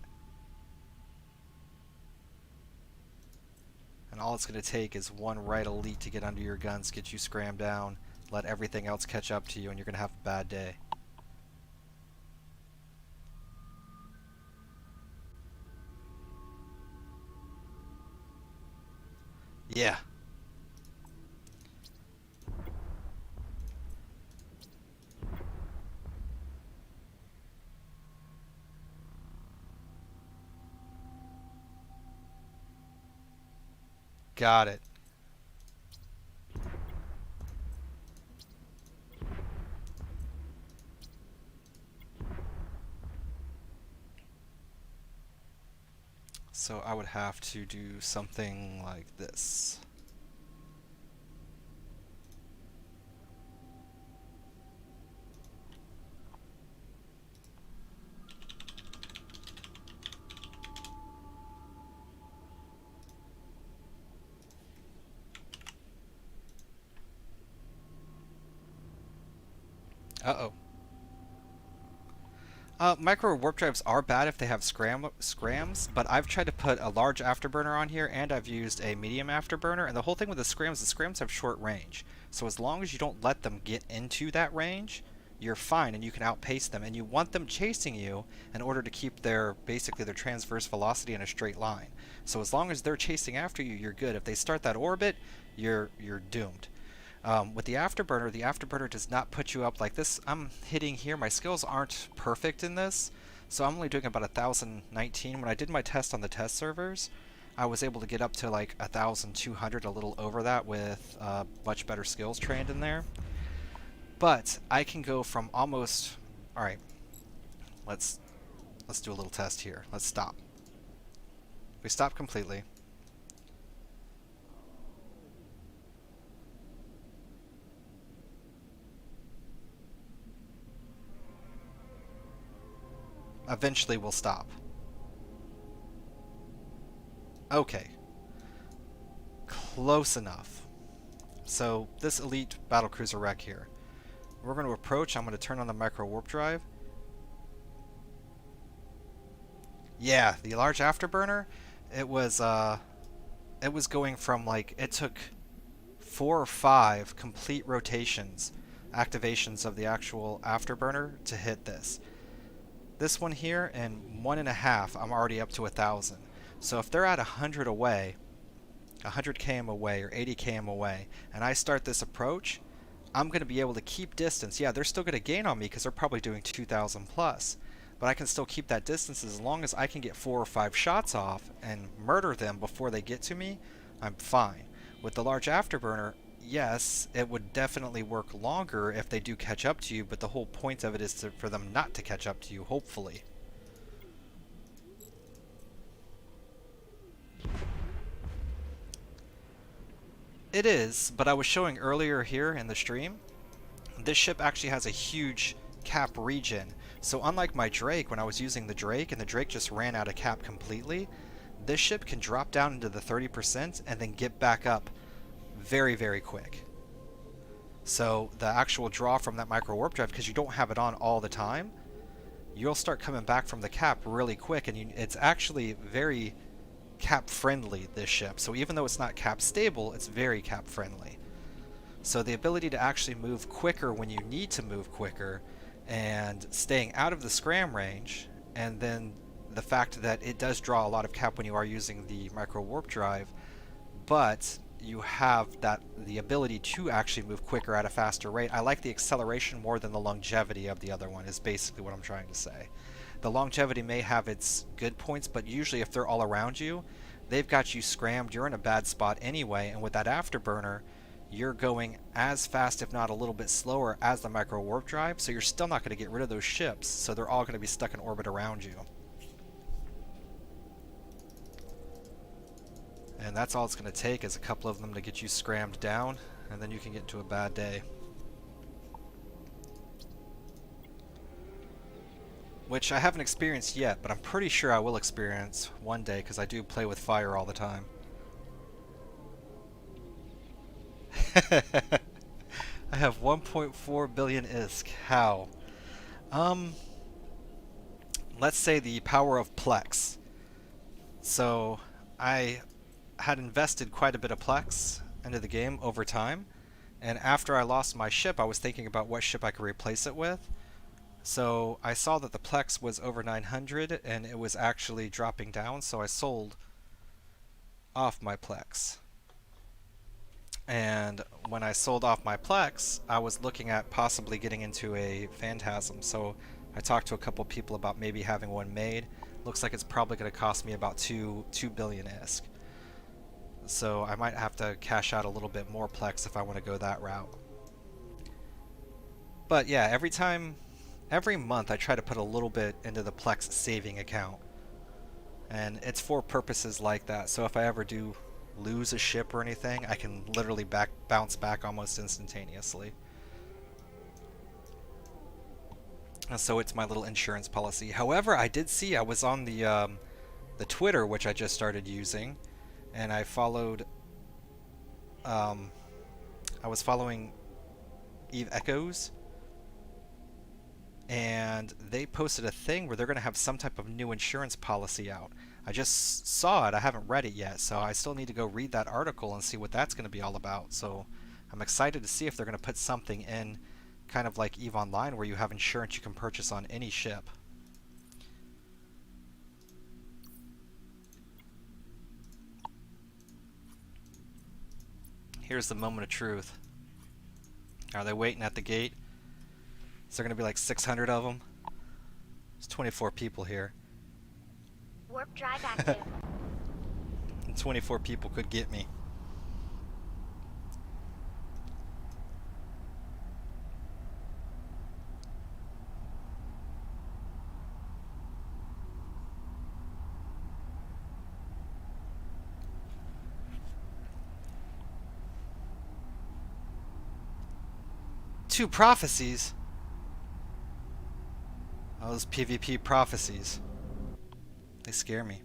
And all it's going to take is one right elite to get under your guns, get you scrammed down, let everything else catch up to you, and you're going to have a bad day. Yeah. Got it. So I would have to do something like this. Uh-oh. Micro warp drives are bad if they have scrams, but I've tried to put a large afterburner on here, and I've used a medium afterburner, and the whole thing with the scrams have short range. So as long as you don't let them get into that range, you're fine, and you can outpace them, and you want them chasing you in order to keep basically their transverse velocity in a straight line. So as long as they're chasing after you, you're good. If they start that orbit, you're doomed. With the afterburner does not put you up like this. I'm hitting here. My skills aren't perfect in this, so I'm only doing about 1,019. When I did my test on the test servers, I was able to get up to like 1,200, a little over that, with much better skills trained in there. But I can go from almost... Alright, let's do a little test here. Let's stop. We stop completely. eventually will stop. Okay. Close enough. So this elite battlecruiser wreck here. We're going to approach. I'm going to turn on the micro warp drive. Yeah, the large afterburner, it was going from like, it took 4 or 5 complete rotations, activations of the actual afterburner to hit this. This one here, in 1.5, I'm already up to 1,000. So if they're at 100 away, 100 km away or 80 km away, and I start this approach, I'm going to be able to keep distance. Yeah, they're still going to gain on me because they're probably doing 2,000 plus. But I can still keep that distance as long as I can get 4 or 5 shots off and murder them before they get to me, I'm fine. With the large afterburner, yes, it would definitely work longer if they do catch up to you, but the whole point of it is for them not to catch up to you, hopefully. It is, but I was showing earlier here in the stream, this ship actually has a huge cap regen. So unlike my Drake, when I was using the Drake and the Drake just ran out of cap completely, this ship can drop down into the 30% and then get back up very, very quick. So the actual draw from that micro warp drive, because you don't have it on all the time, you'll start coming back from the cap really quick, and it's actually very cap friendly, this ship. So even though it's not cap stable, it's very cap friendly. So the ability to actually move quicker when you need to move quicker, and staying out of the scram range, and then the fact that it does draw a lot of cap when you are using the micro warp drive, but you have the ability to actually move quicker at a faster rate. I like the acceleration more than the longevity of the other one, is basically what I'm trying to say. The longevity may have its good points, but usually if they're all around you, they've got you scrammed, you're in a bad spot anyway, and with that afterburner, you're going as fast, if not a little bit slower, as the micro warp drive, so you're still not going to get rid of those ships, so they're all going to be stuck in orbit around you. And that's all it's going to take, is a couple of them to get you scrammed down, and then you can get into a bad day. Which I haven't experienced yet, but I'm pretty sure I will experience one day, because I do play with fire all the time. I have 1.4 billion ISK. How? Let's say the power of Plex. So, I had invested quite a bit of Plex into the game over time, and after I lost my ship, I was thinking about what ship I could replace it with. So I saw that the Plex was over 900 and it was actually dropping down, so I sold off my Plex. And when I sold off my Plex, I was looking at possibly getting into a Phantasm, so I talked to a couple people about maybe having one made. Looks like it's probably going to cost me about 2 billion ISK. So I might have to cash out a little bit more Plex if I want to go that route. But yeah, every month I try to put a little bit into the Plex saving account. And it's for purposes like that. So if I ever do lose a ship or anything, I can literally bounce back almost instantaneously. And so it's my little insurance policy. However, I did see, I was on the Twitter, which I just started using, and I followed, I was following Eve Echoes, and they posted a thing where they're going to have some type of new insurance policy out. I just saw it, I haven't read it yet, so I still need to go read that article and see what that's going to be all about. So I'm excited to see if they're going to put something in, kind of like EVE Online, where you have insurance you can purchase on any ship. Here's the moment of truth. Are they waiting at the gate? Is there going to be like 600 of them? There's 24 people here. Warp drive active. And 24 people could get me. Two prophecies? Those PvP prophecies. They scare me.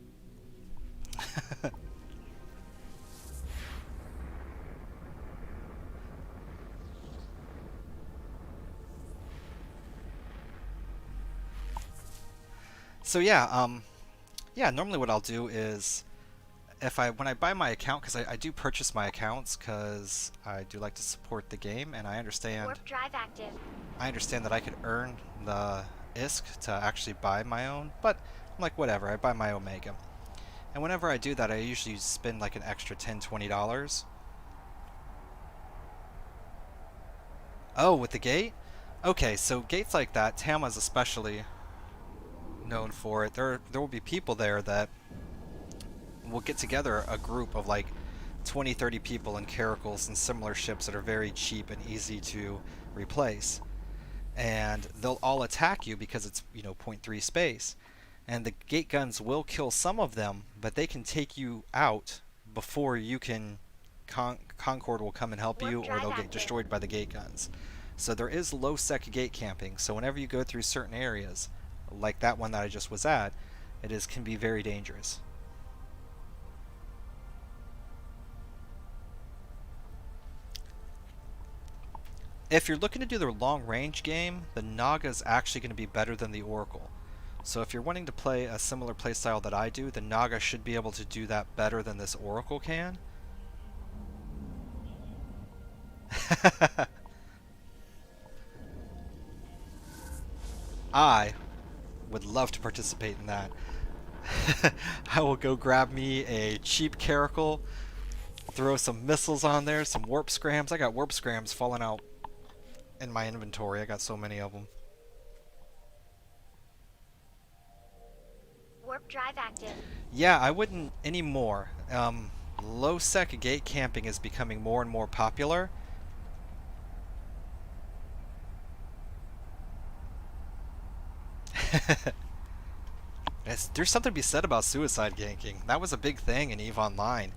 So yeah, normally what I'll do is if when I buy my account, because I do purchase my accounts because I do like to support the game, and Warp drive active. I understand that I could earn the ISK to actually buy my own, but I'm like, whatever, I buy my Omega. And whenever I do that, I usually spend like an extra $10, $20. Oh, with the gate? Okay, so gates like that, Tama's especially known for it. There will be people there that will get together a group of like 20, 30 people in caracals and similar ships that are very cheap and easy to replace. And they'll all attack you because it's, you know, point 0.3 space. And the gate guns will kill some of them, but they can take you out before you can Concord will come and help you, Warp or drive they'll get active. destroyed by the gate guns. So there is low sec gate camping. So whenever you go through certain areas, like that one that I just was at, can be very dangerous. If you're looking to do the long range game, the Naga is actually going to be better than the Oracle. So if you're wanting to play a similar playstyle that I do, the Naga should be able to do that better than this Oracle can. I would love to participate in that. I will go grab me a cheap caracal, throw some missiles on there, some warp scrams. I got warp scrams falling out in my inventory. I got so many of them. Warp drive active. Yeah, I wouldn't anymore. Low sec gate camping is becoming more and more popular. There's something to be said about suicide ganking. That was a big thing in EVE Online.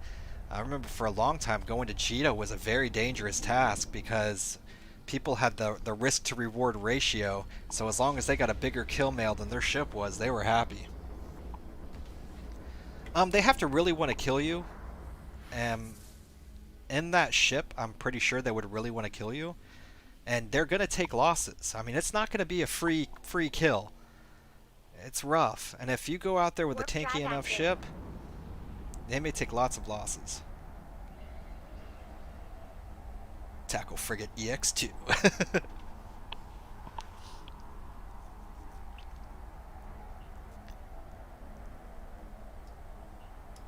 I remember for a long time going to Cheetah was a very dangerous task because people had the risk to reward ratio, so as long as they got a bigger kill mail than their ship was, they were happy. They have to really want to kill you. Um, in that ship, I'm pretty sure they would really want to kill you, and they're gonna take losses. I mean, it's not gonna be a free kill. It's rough, and if you go out there with a Warp tanky drive enough active. ship, they may take lots of losses. Tackle Frigate EX2.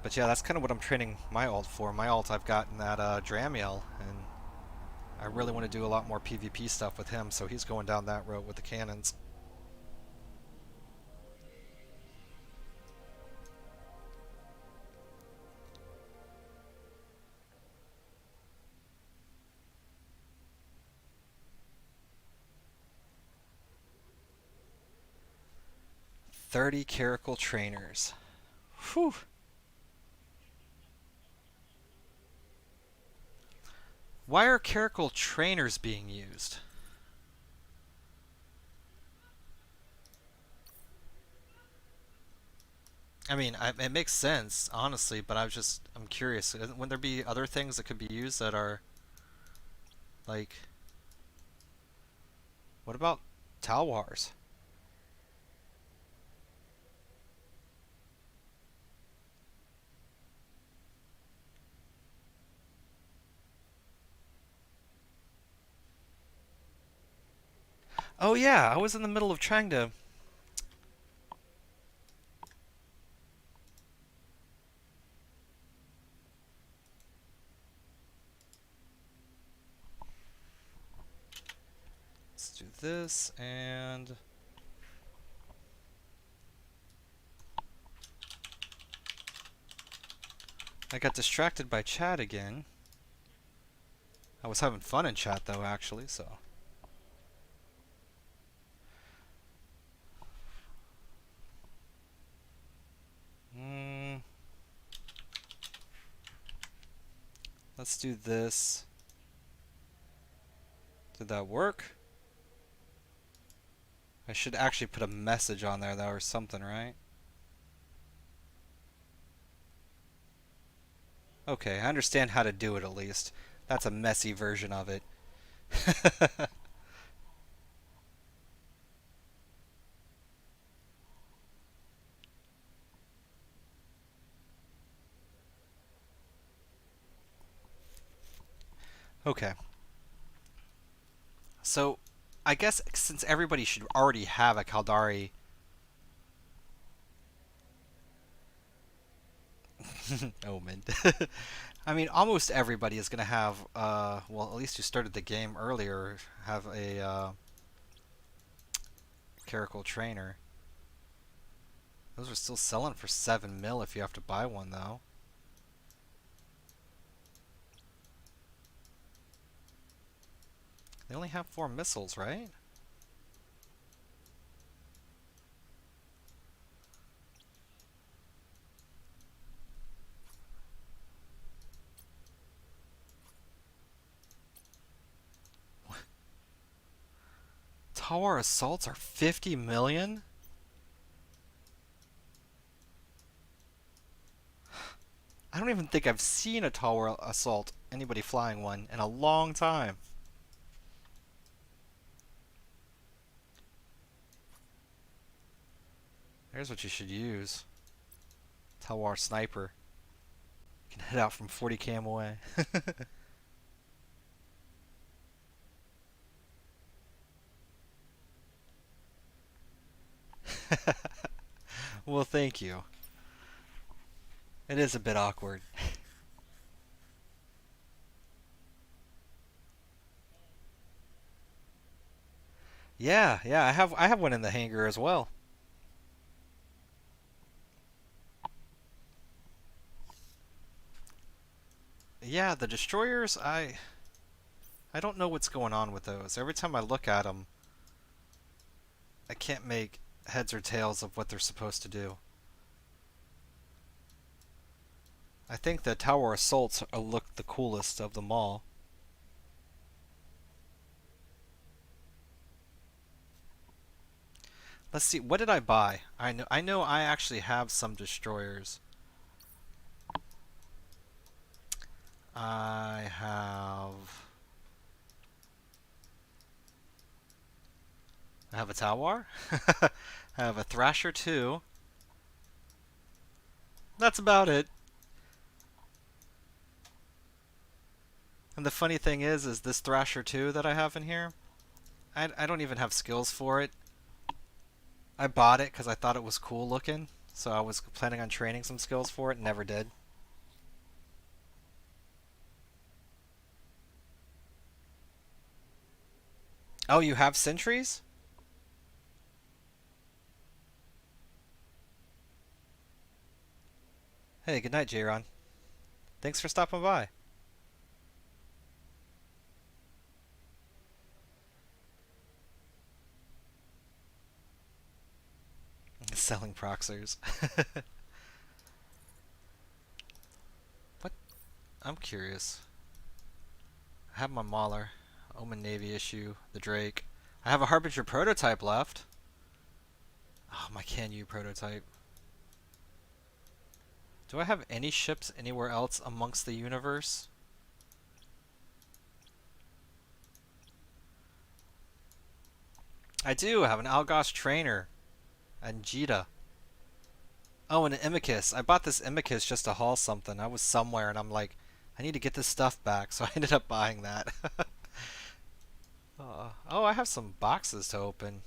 But yeah, that's kind of what I'm training my alt for. My alt, I've gotten that Dramiel, and I really want to do a lot more PvP stuff with him, so he's going down that road with the cannons. "30 Caracal Trainers." Whew. Why are Caracal Trainers being used? I mean, it makes sense, honestly, but I'm curious. Wouldn't there be other things that could be used that are, like, what about Talwars? Oh yeah, I was in the middle of trying to... Let's do this, and... I got distracted by chat again. I was having fun in chat, though, actually, so... Mm, let's do this. Did that work? I should actually put a message on there though or something, right? Okay, I understand how to do it at least. That's a messy version of it. Okay. So, I guess since everybody should already have a Caldari Omen. I mean, almost everybody is going to have, well, at least who started the game earlier, have a Caracal Trainer. Those are still selling for 7 mil if you have to buy one, though. They only have 4 missiles, right? Tower assaults are 50 million? I don't even think I've seen a tower assault, anybody flying one, in a long time. There's what you should use. Tower sniper. You can hit out from 40 cam away. Well, thank you. It is a bit awkward. Yeah, yeah, I have one in the hangar as well. Yeah, the destroyers, I don't know what's going on with those. Every time I look at them, I can't make heads or tails of what they're supposed to do. I think the tower assaults look the coolest of them all. Let's see, what did I buy? I know I actually have some destroyers. I have a Talwar. I have a Thrasher 2. That's about it. And the funny thing is this Thrasher 2 that I have in here, I don't even have skills for it. I bought it because I thought it was cool looking, so I was planning on training some skills for it, and never did. Oh, you have sentries? Hey, good night, Jayron. Thanks for stopping by. Selling proxers. What? I'm curious. I have my Mauler, Omen Navy issue, the Drake. I have a Harbinger prototype left. Oh, my Can You prototype. Do I have any ships anywhere else amongst the universe? I do have an Algos trainer and Jita. Oh, and an Imicus. I bought this Imicus just to haul something. I was somewhere and I'm like, I need to get this stuff back, so I ended up buying that. Oh, I have some boxes to open.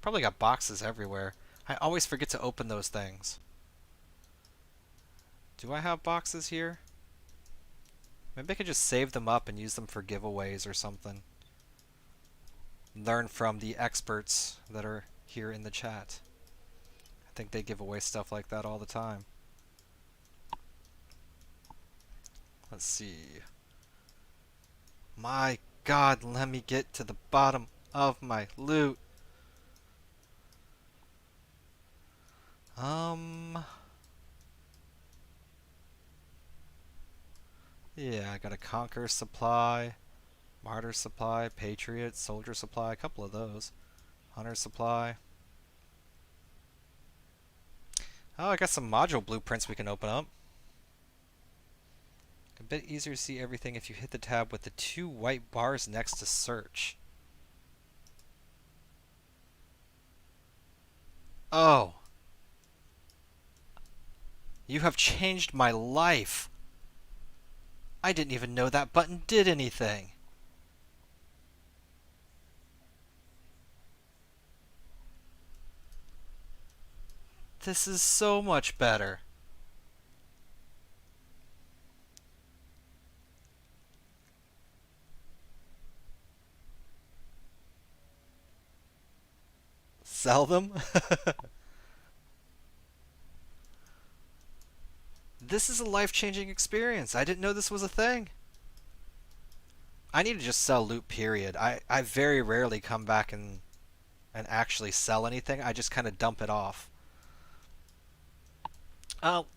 Probably got boxes everywhere. I always forget to open those things. Do I have boxes here? Maybe I could just save them up and use them for giveaways or something. Learn from the experts that are here in the chat. I think they give away stuff like that all the time. Let's see. My God, let me get to the bottom of my loot. Yeah, I got a Conquer supply, Martyr supply, Patriot, Soldier supply, a couple of those. Hunter supply. Oh, I got some module blueprints we can open up. A bit easier to see everything if you hit the tab with the two white bars next to search. Oh, you have changed my life. I didn't even know that button did anything. This is so much better. Sell them? This is a life-changing experience. I didn't know this was a thing. I need to just sell loot, period. I very rarely come back and actually sell anything. I just kind of dump it off.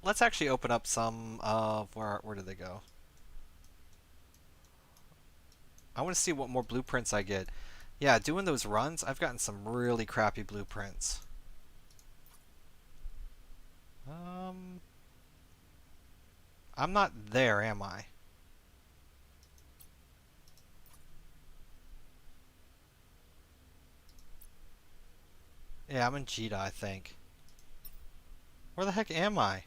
Let's actually open up some of... Where did they go? I want to see what more blueprints I get. Yeah, doing those runs, I've gotten some really crappy blueprints. I'm not there, am I? Yeah, I'm in Jita, I think. Where the heck am I?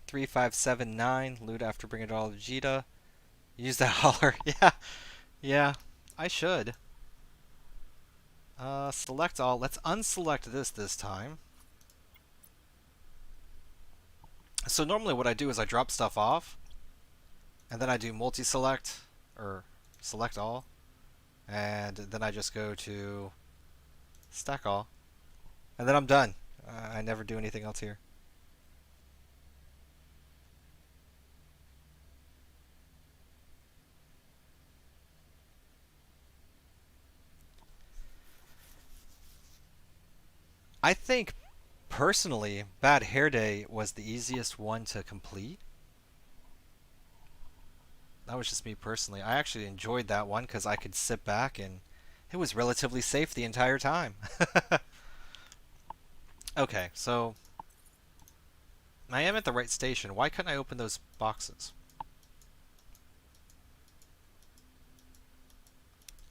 Three, five, seven, nine. Loot after bringing it all to Jita. Use that holler. Yeah, yeah. I should. Select all. Let's unselect this time. So normally what I do is I drop stuff off, and then I do multi-select, or select all, and then I just go to stack all, and then I'm done. I never do anything else here. I think, personally, Bad Hair Day was the easiest one to complete. That was just me personally. I actually enjoyed that one because I could sit back and it was relatively safe the entire time. Okay, so I am at the right station. Why couldn't I open those boxes?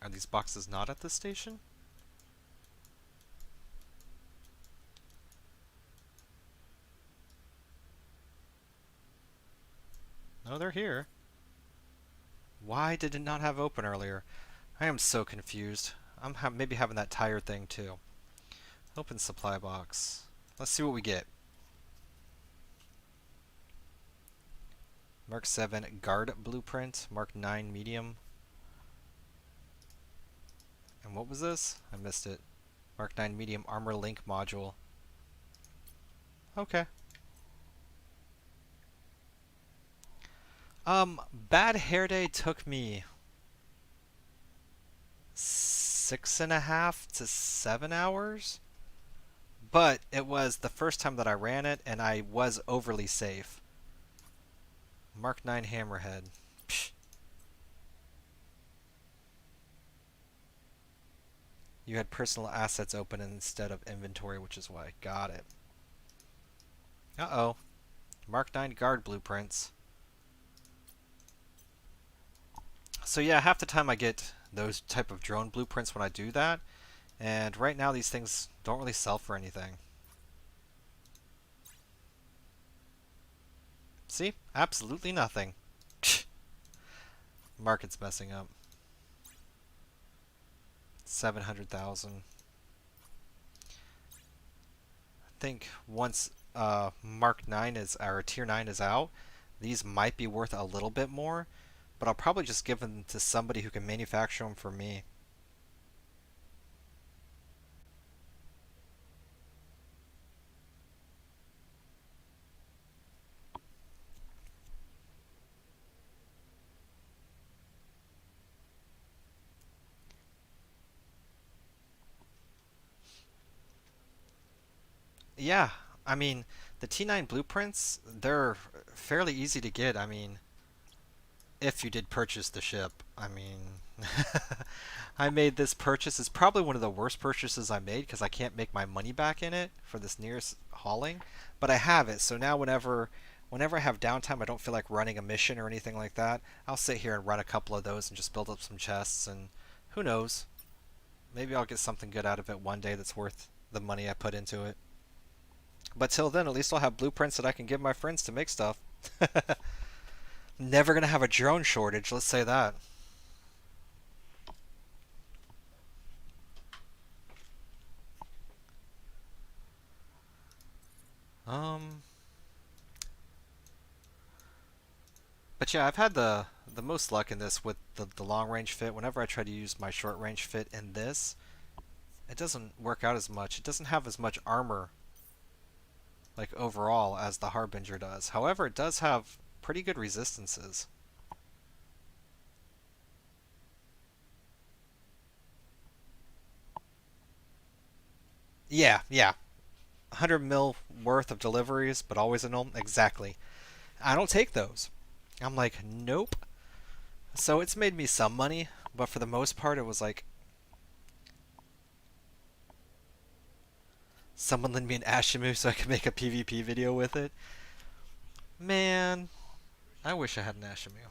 Are these boxes not at this station? No, they're here. Why did it not have open earlier? I am so confused. I'm maybe having that tired thing too. Open supply box. Let's see what we get. Mark 7 guard blueprint. Mark 9 medium. And what was this? I missed it. Mark 9 medium armor link module. Okay. Bad Hair Day took me 6.5 to 7 hours. But it was the first time that I ran it, and I was overly safe. Mark 9 Hammerhead. Psh. You had personal assets open instead of inventory, which is why I got it. Uh-oh. Mark 9 guard blueprints. So yeah, half the time I get those type of drone blueprints when I do that. And right now these things don't really sell for anything. See? Absolutely nothing. Market's messing up. 700,000. I think once Mark 9 is, or Tier 9 is out, these might be worth a little bit more, but I'll probably just give them to somebody who can manufacture them for me. Yeah, I mean, The T9 blueprints, they're fairly easy to get. I mean, if you did purchase the ship. I mean, I made this purchase. It's probably one of the worst purchases I made because I can't make my money back in it for this nearest hauling. But I have it, so now whenever I have downtime, I don't feel like running a mission or anything like that. I'll sit here and run a couple of those and just build up some chests, and who knows? Maybe I'll get something good out of it one day that's worth the money I put into it. But till then, at least I'll have blueprints that I can give my friends to make stuff. Never gonna have a drone shortage, let's say that. Um, but yeah, I've had the most luck in this with the long range fit. Whenever I try to use my short range fit in this, it doesn't work out as much. It doesn't have as much armor, like overall, as the Harbinger does. However, it does have pretty good resistances. Yeah. 100 mil worth of deliveries, but always a null. Exactly. I don't take those. I'm like, nope. So it's made me some money, but for the most part, it was like, someone lend me an Ashimu so I can make a PvP video with it. Man, I wish I had an Ashimu.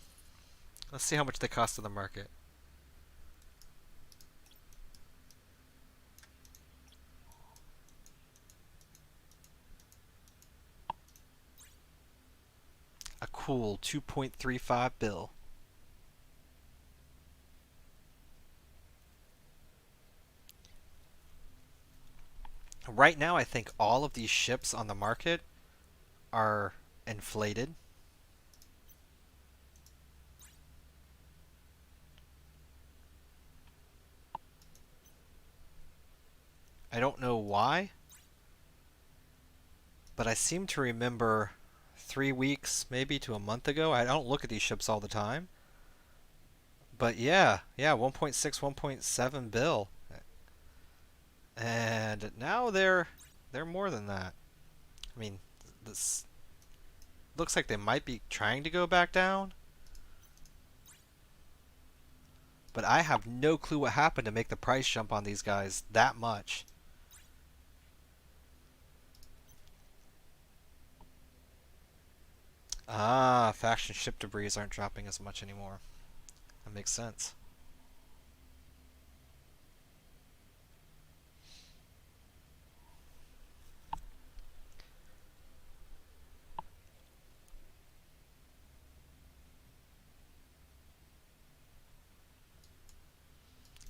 Let's see how much they cost in the market. A cool 2.35 bill. Right now, I think all of these ships on the market are inflated. I don't know why, but I seem to remember 3 weeks, maybe to a month ago. I don't look at these ships all the time. But yeah, 1.6, 1.7 bill. And now they're more than that. I mean, this looks like they might be trying to go back down. But I have no clue what happened to make the price jump on these guys that much. Ah, faction ship debris aren't dropping as much anymore. That makes sense.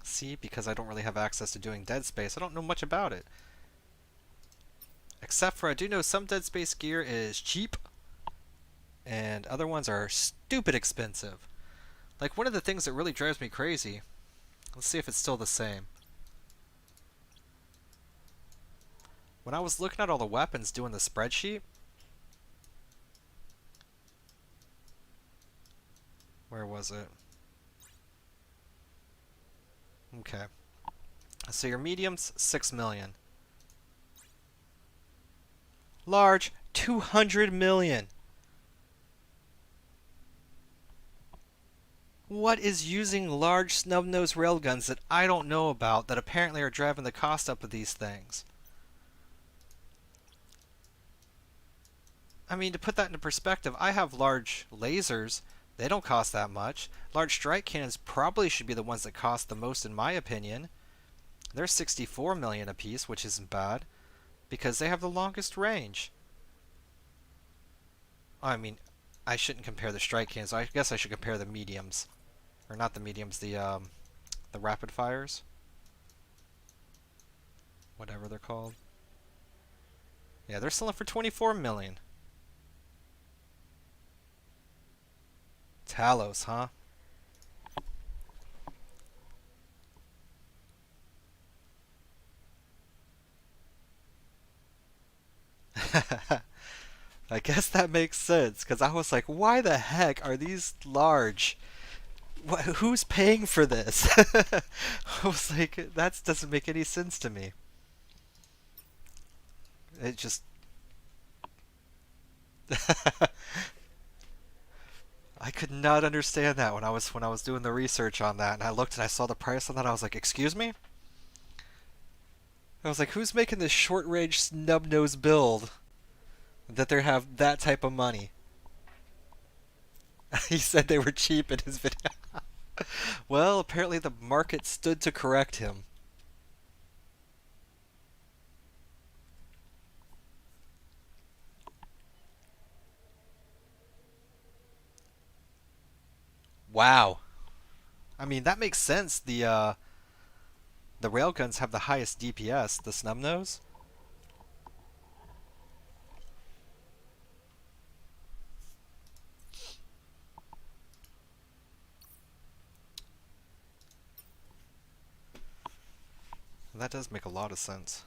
See, because I don't really have access to doing Dead Space, I don't know much about it. Except for I do know some Dead Space gear is cheap, and other ones are stupid expensive. Like, one of the things that really drives me crazy, let's see if it's still the same. When I was looking at all the weapons doing the spreadsheet, where was it? Okay. So your mediums, 6 million. Large, 200 million. What is using large snub-nosed railguns that I don't know about that apparently are driving the cost up of these things? I mean, to put that into perspective, I have large lasers. They don't cost that much. Large strike cannons probably should be the ones that cost the most in my opinion. They're 64 million apiece, which isn't bad, because they have the longest range. I mean, I shouldn't compare the strike cannons. I guess I should compare the mediums. Or not the mediums, the rapid fires. Whatever they're called. Yeah, they're selling for 24 million. Talos, huh? I guess that makes sense, because I was like, why the heck are these large? Who's paying for this? I was like, that doesn't make any sense to me. It just, I could not understand that when I was doing the research on that, and I looked and I saw the price on that. I was like, "Excuse me?" I was like, "Who's making this short-range snub-nose build that they have that type of money?" He said they were cheap in his video. Well, apparently the market stood to correct him. Wow. I mean, that makes sense. The railguns have the highest DPS, the snub-nose. That does make a lot of sense.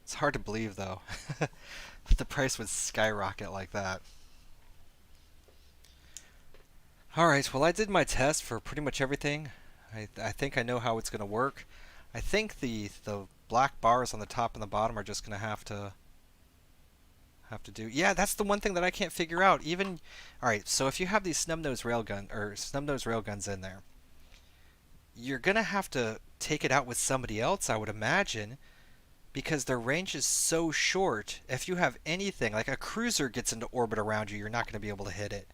It's hard to believe, though, that the price would skyrocket like that. Alright, well, I did my test for pretty much everything. I think I know how it's going to work. I think the black bars on the top and the bottom are just going to have to do. Yeah, that's the one thing that I can't figure out. Even all right, so if you have these snub-nose railguns in there, you're going to have to take it out with somebody else, I would imagine, because their range is so short. If you have anything like a cruiser gets into orbit around you, you're not going to be able to hit it.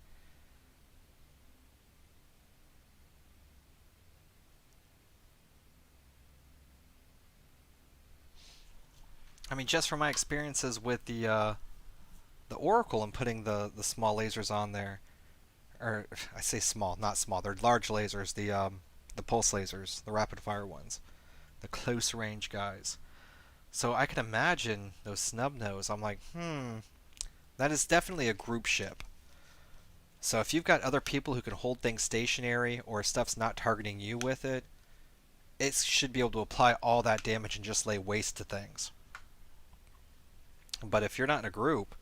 I mean, just from my experiences with the Oracle and putting the small lasers on there, or I say small, not small, they're large lasers, the pulse lasers, the rapid fire ones, the close range guys. So I can imagine those snub nose. I'm like, that is definitely a group ship. So if you've got other people who can hold things stationary or stuff's not targeting you with it, it should be able to apply all that damage and just lay waste to things. But if you're not in a group,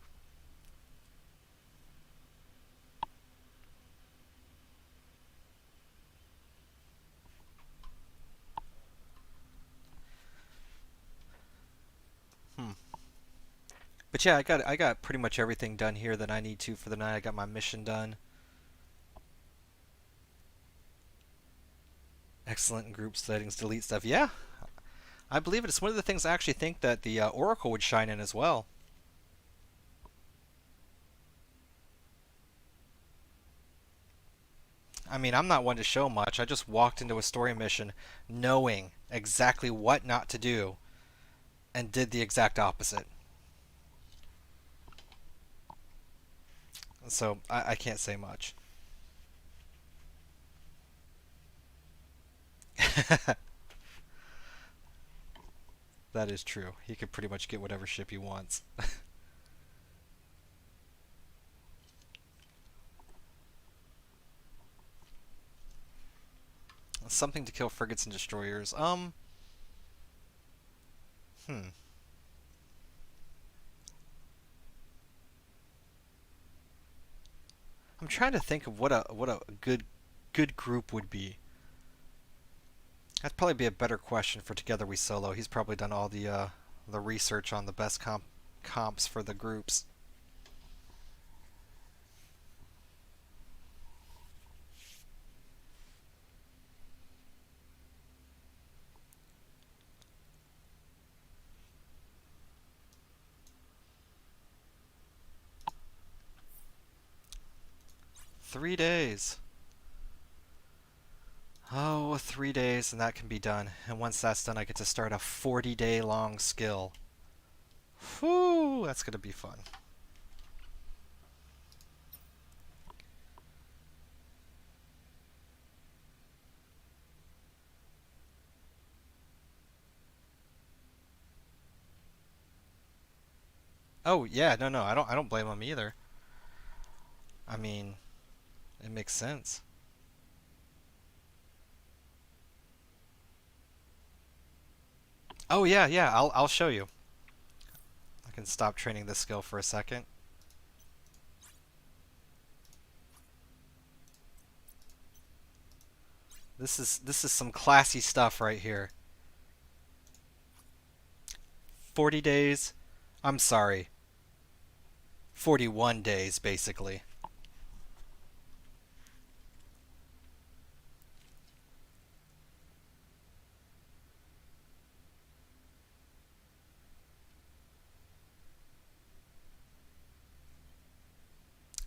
hmm. But yeah, I got pretty much everything done here that I need to for the night. I got my mission done. Excellent group settings, delete stuff. Yeah, I believe it. It's one of the things I actually think that the Oracle would shine in as well. I mean, I'm not one to show much. I just walked into a story mission knowing exactly what not to do and did the exact opposite. So I can't say much. That is true. He could pretty much get whatever ship he wants. Something to kill frigates and destroyers. Hmm. I'm trying to think of what a good group would be. That'd probably be a better question for Together We Solo. He's probably done all the research on the best comps for the groups. 3 days. Oh, 3 days, and that can be done. And once that's done, I get to start a 40-day long skill. Whew, that's gonna be fun. Oh yeah, no, I don't blame him either. I mean, it makes sense. Oh yeah, I'll show you. I can stop training this skill for a second. This is some classy stuff right here. 40 days. I'm sorry. 41 days, basically.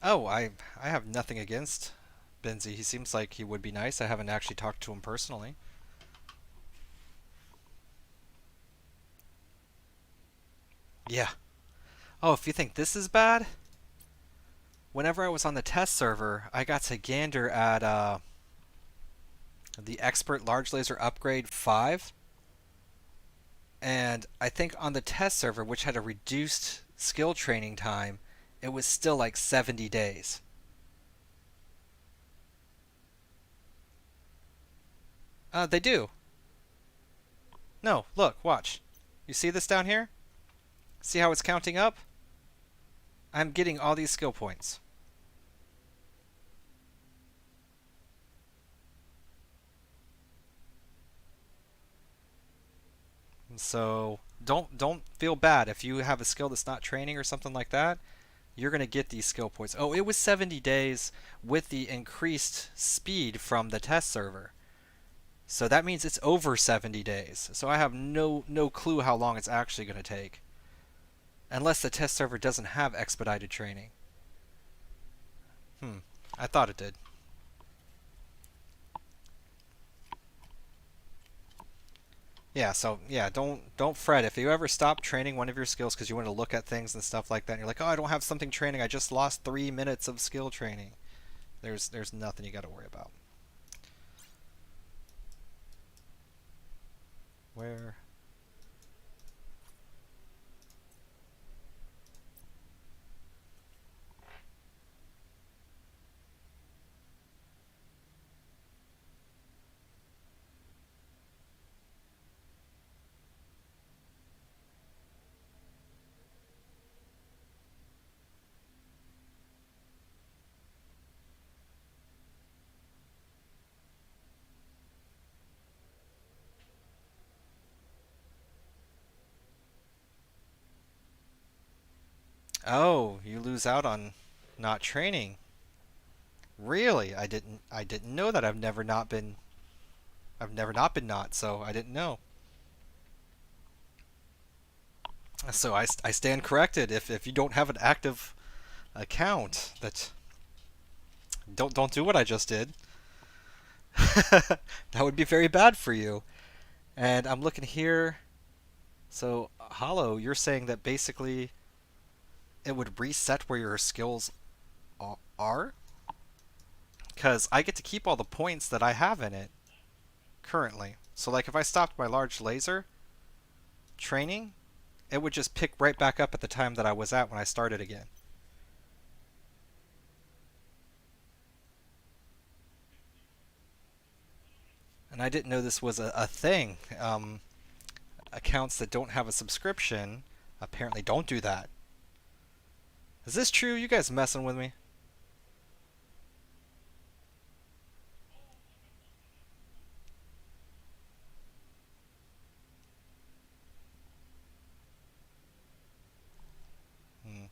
Oh, I have nothing against Benzie. He seems like he would be nice. I haven't actually talked to him personally. Yeah. Oh, if you think this is bad, whenever I was on the test server, I got to gander at the Expert Large Laser Upgrade 5, and I think on the test server, which had a reduced skill training time, it was still like 70 days. They do. No, look, watch. You see this down here? See how it's counting up? I'm getting all these skill points. So don't feel bad if you have a skill that's not training or something like that. You're gonna get these skill points. Oh, it was 70 days with the increased speed from the test server. So that means it's over 70 days. So I have no clue how long it's actually gonna take. Unless the test server doesn't have expedited training. Hmm. I thought it did. Yeah, so yeah, don't fret if you ever stop training one of your skills because you want to look at things and stuff like that. And you're like, oh, I don't have something training. I just lost 3 minutes of skill training. There's nothing you got to worry about. Where? Oh, you lose out on not training. Really? I didn't know that. I've never not been not, so I didn't know. So I stand corrected. If you don't have an active account, that don't do what I just did. That would be very bad for you. And I'm looking here. So, Hollow, you're saying that basically it would reset where your skills are? Because I get to keep all the points that I have in it currently. So, like, if I stopped my large laser training, it would just pick right back up at the time that I was at when I started again. And I didn't know this was a thing. Accounts that don't have a subscription apparently don't do that. Is this true? You guys messing with me? Hmm.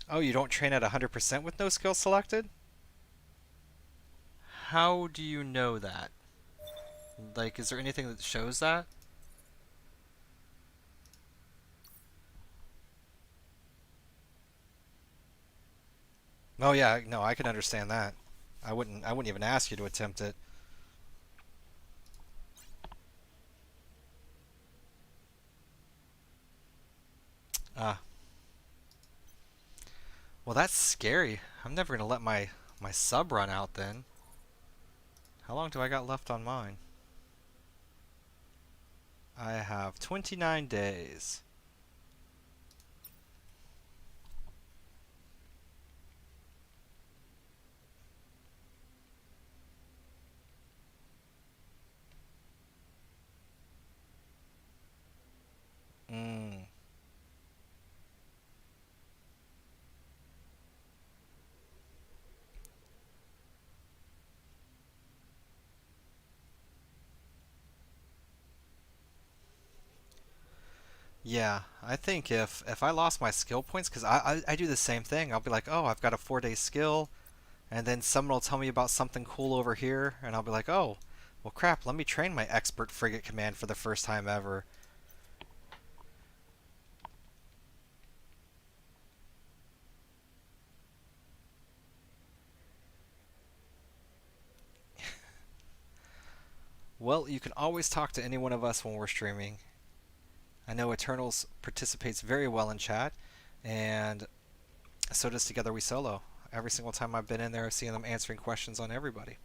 Oh, you don't train at 100% with no skill selected? How do you know that? Like, is there anything that shows that? Oh yeah, no, I can understand that. I wouldn't even ask you to attempt it. Ah, well that's scary. I'm never gonna let my sub run out then. How long do I got left on mine? I have 29 days. Mm. Yeah, I think if I lost my skill points, because I do the same thing. I'll be like, oh, I've got a 4 day skill, and then someone will tell me about something cool over here, and I'll be like, oh, well, crap, let me train my expert frigate command for the first time ever. Well, you can always talk to any one of us when we're streaming. I know Eternals participates very well in chat, and so does Together We Solo. Every single time I've been in there, I've seen them answering questions on everybody.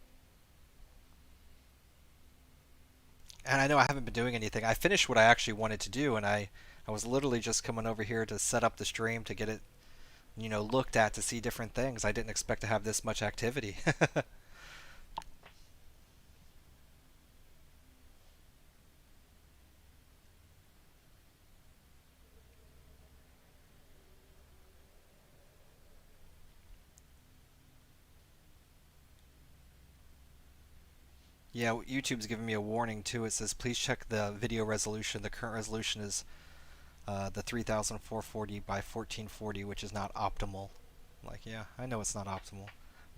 And I know I haven't been doing anything. I finished what I actually wanted to do, and I was literally just coming over here to set up the stream to get it, looked at to see different things. I didn't expect to have this much activity. Yeah, YouTube's giving me a warning too. It says please check the video resolution. The current resolution is the 3440 by 1440, which is not optimal. Like, yeah, I know it's not optimal,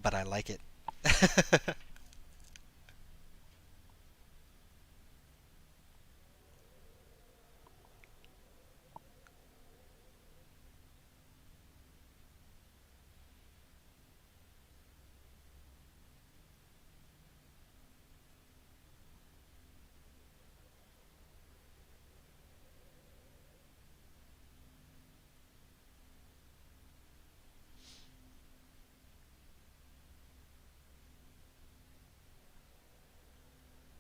but I like it.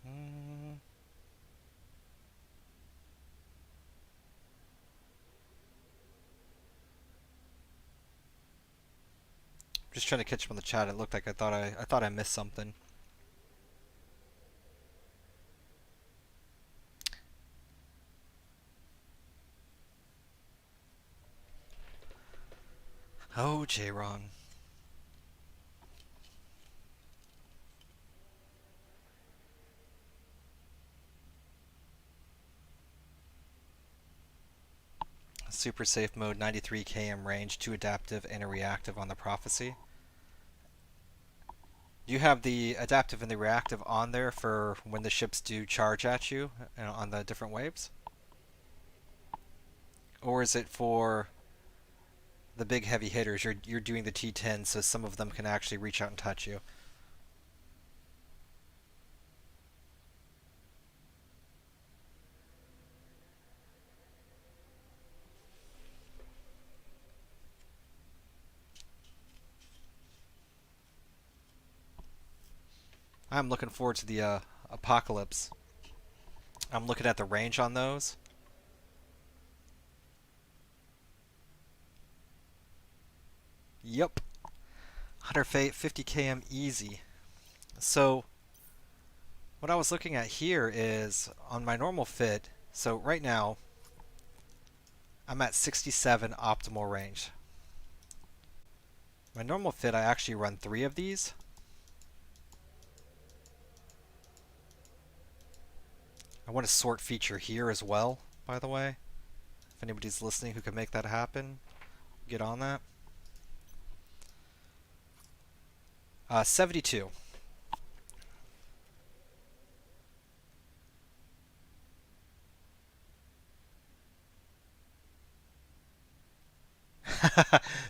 Mm, just trying to catch up on the chat. It looked like I thought I missed something. Oh, J-Ron. Super safe mode, 93 km range, 2 adaptive and a reactive on the Prophecy. Do you have the adaptive and the reactive on there for when the ships do charge at you on the different waves? Or is it for the big heavy hitters? You're doing the T10, so some of them can actually reach out and touch you. I'm looking forward to the Apocalypse. I'm looking at the range on those. Yep. 150 km easy. So what I was looking at here is on my normal fit. So right now I'm at 67 optimal range. My normal fit, I actually run 3 of these. I want a sort feature here as well, by the way. If anybody's listening who can make that happen, get on that. 72.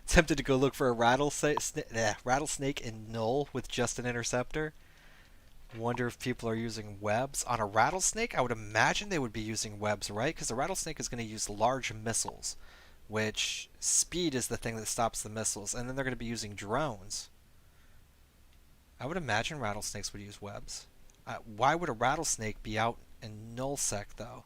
Tempted to go look for a rattlesnake in null with just an interceptor. Wonder if people are using webs. On a rattlesnake, I would imagine they would be using webs, right? Because the rattlesnake is going to use large missiles, which speed is the thing that stops the missiles, and then they're going to be using drones. I would imagine rattlesnakes would use webs. Why would a rattlesnake be out in nullsec, though?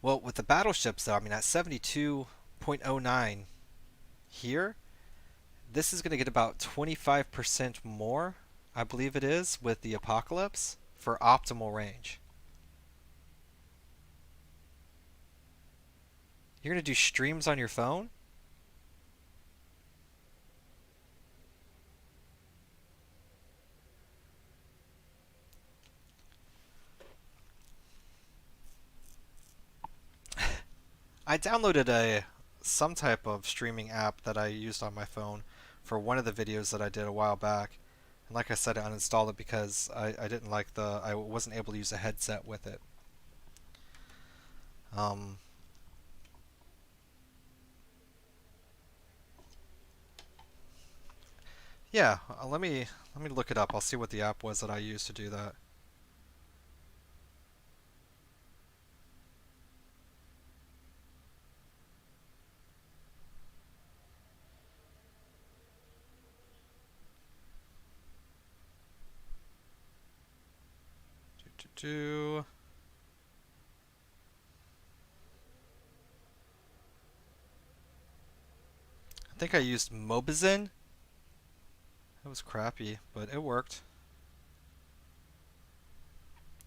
Well, with the battleships, though, I mean, at 72.09 here, this is going to get about 25% more, I believe it is, with the Apocalypse for optimal range. You're going to do streams on your phone? I downloaded a some type of streaming app that I used on my phone for one of the videos that I did a while back. And like I said, I uninstalled it because I didn't like I wasn't able to use a headset with it. Um, yeah, let me look it up. I'll see what the app was that I used to do that. Do, do, do. I think I used Mobizin. It was crappy, but it worked.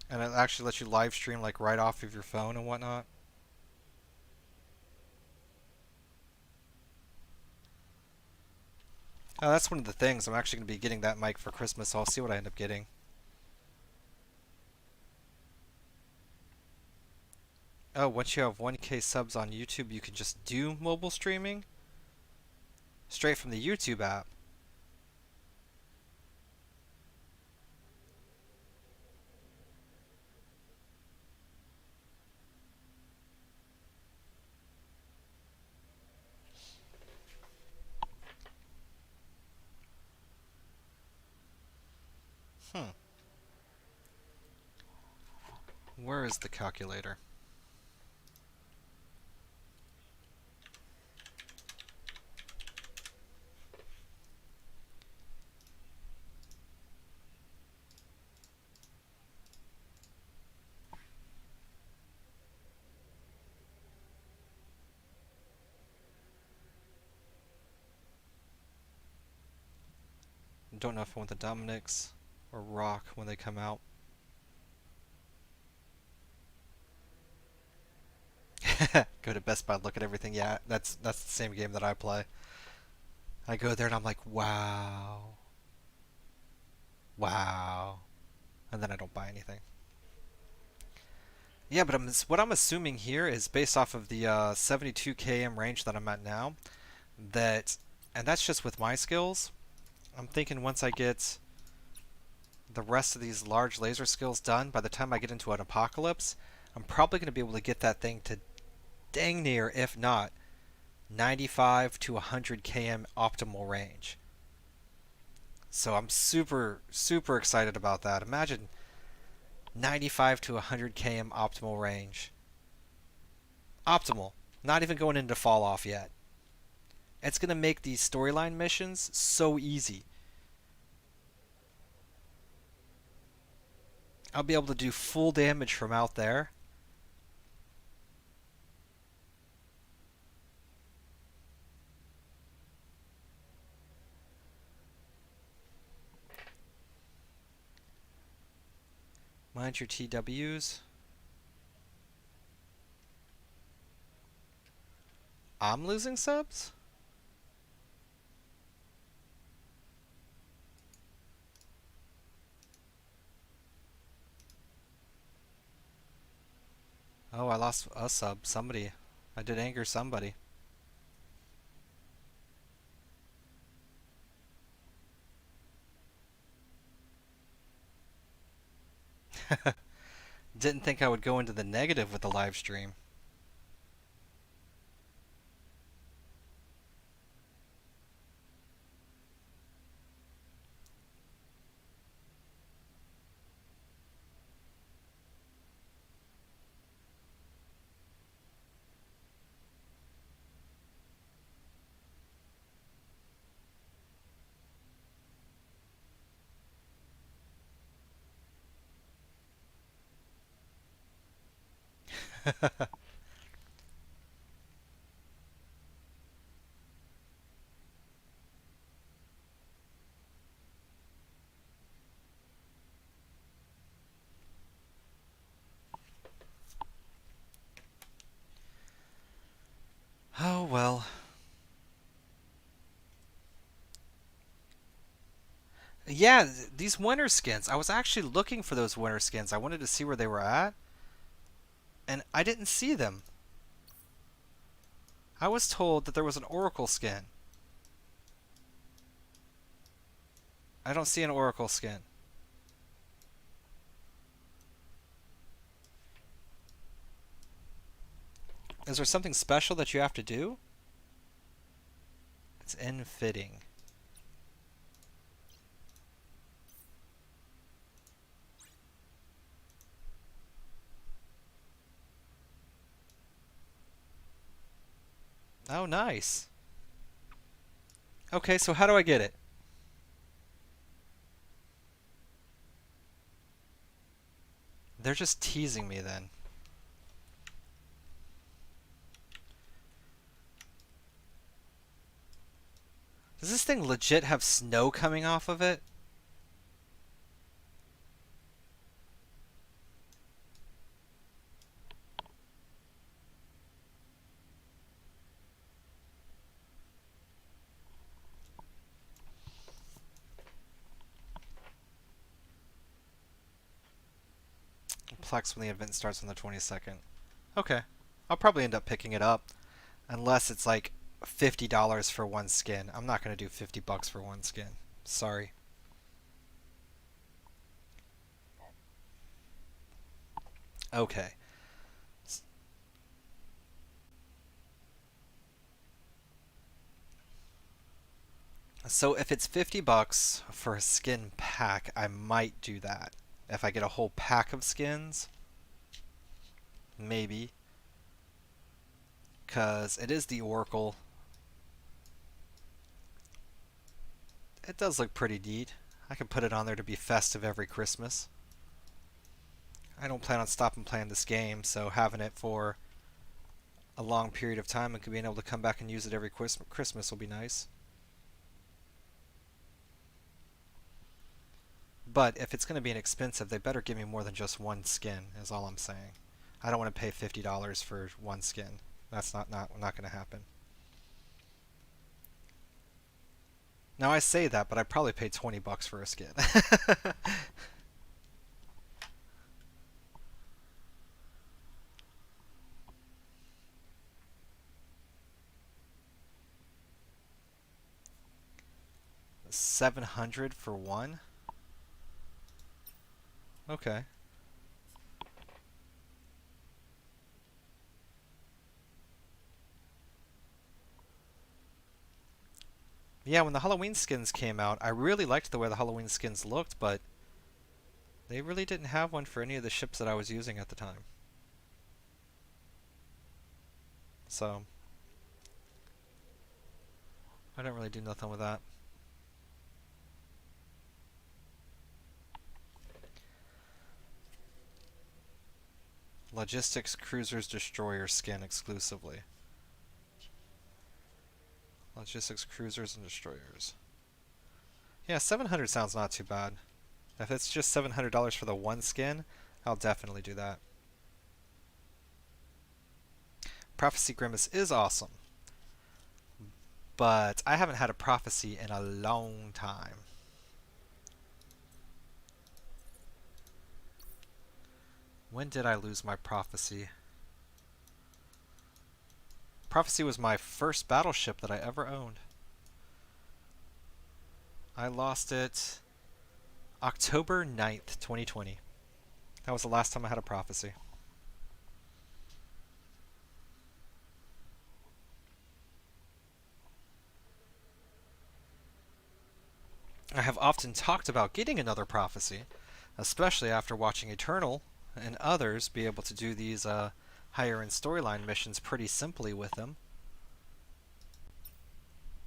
And it actually lets you live stream like right off of your phone and whatnot. Oh, that's one of the things. I'm actually going to be getting that mic for Christmas, so I'll see what I end up getting. Oh, once you have 1K subs on YouTube, you can just do mobile streaming? Straight from the YouTube app. Hmm. Where is the calculator? Don't know if I want the Dominics or Rock when they come out. Go to Best Buy, look at everything. Yeah, that's the same game that I play. I go there and I'm like, wow, wow, and then I don't buy anything. Yeah, but what I'm assuming here is based off of the 72 km range that I'm at now. That, and that's just with my skills. I'm thinking once I get the rest of these large laser skills done, by the time I get into an apocalypse, I'm probably going to be able to get that thing to dang near, if not 95 to 100 km optimal range. So I'm super, super excited about that. Imagine 95 to 100 km optimal range. Optimal. Not even going into fall off yet. It's going to make these storyline missions so easy. I'll be able to do full damage from out there. Mind your TWs. I'm losing subs? Oh, I lost a sub. Somebody. I did anger somebody. Didn't think I would go into the negative with the live stream. Oh well. Yeah, these winter skins. I was actually looking for those winter skins. I wanted to see where they were at, and I didn't see them. I was told that there was an Oracle skin. I don't see an Oracle skin. Is there something special that you have to do? It's infitting. Oh, nice. Okay, so how do I get it? They're just teasing me then. Does this thing legit have snow coming off of it? Plex when the event starts on the 22nd. Okay. I'll probably end up picking it up. Unless it's like $50 for one skin. I'm not going to do $50 for one skin. Sorry. Okay. So if it's $50 for a skin pack, I might do that. If I get a whole pack of skins, maybe. Because it is the Oracle. It does look pretty neat. I can put it on there to be festive every Christmas. I don't plan on stopping playing this game, so having it for a long period of time and being able to come back and use it every Christmas will be nice. But if it's going to be inexpensive, they better give me more than just one skin, is all I'm saying. I don't want to pay $50 for one skin. That's not going to happen. Now I say that, but I probably paid $20 for a skin. $700 for one? Okay. Yeah, when the Halloween skins came out, I really liked the way the Halloween skins looked, but they really didn't have one for any of the ships that I was using at the time. So, I didn't really do nothing with that. Logistics Cruisers Destroyer skin exclusively. Logistics Cruisers and Destroyers. Yeah, 700 sounds not too bad. If it's just $700 for the one skin, I'll definitely do that. Prophecy Grimace is awesome. But I haven't had a prophecy in a long time. When did I lose my prophecy? Prophecy was my first battleship that I ever owned. I lost it October 9th, 2020. That was the last time I had a prophecy. I have often talked about getting another prophecy, especially after watching Eternal and others be able to do these higher end storyline missions pretty simply with them.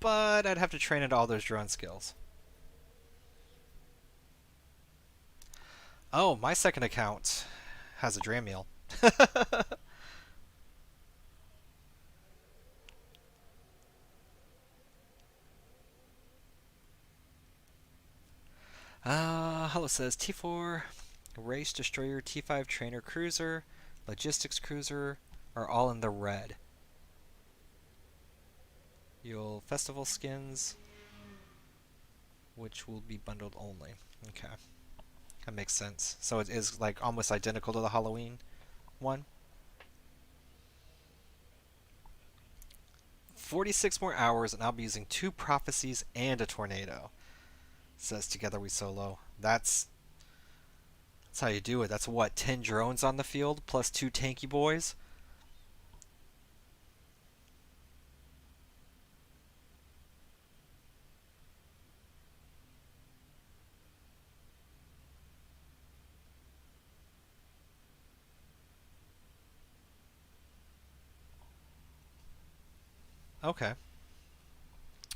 But I'd have to train into all those drone skills. Oh, my second account has a dram meal. Hello says T4, Race Destroyer, T5 Trainer Cruiser, Logistics Cruiser are all in the red. You'll festival skins, which will be bundled only. Okay, that makes sense. So it is like almost identical to the Halloween one. 46 more hours, and I'll be using 2 prophecies and a tornado. Says together we solo. That's how you do it. That's what, 10 drones on the field plus 2 tanky boys? Okay.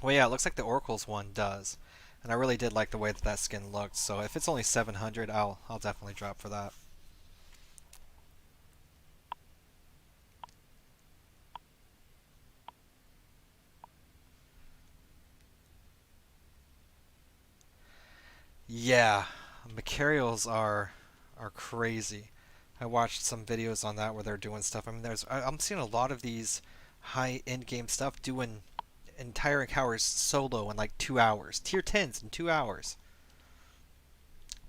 Well, yeah, it looks like the Oracle's one does. And I really did like the way that that skin looked, so if it's only 700, I'll definitely drop for that. Yeah, Macarials are crazy. I watched some videos on that where they're doing stuff. I mean, I'm seeing a lot of these high end game stuff doing entire encounters solo in like 2 hours. Tier 10s in 2 hours.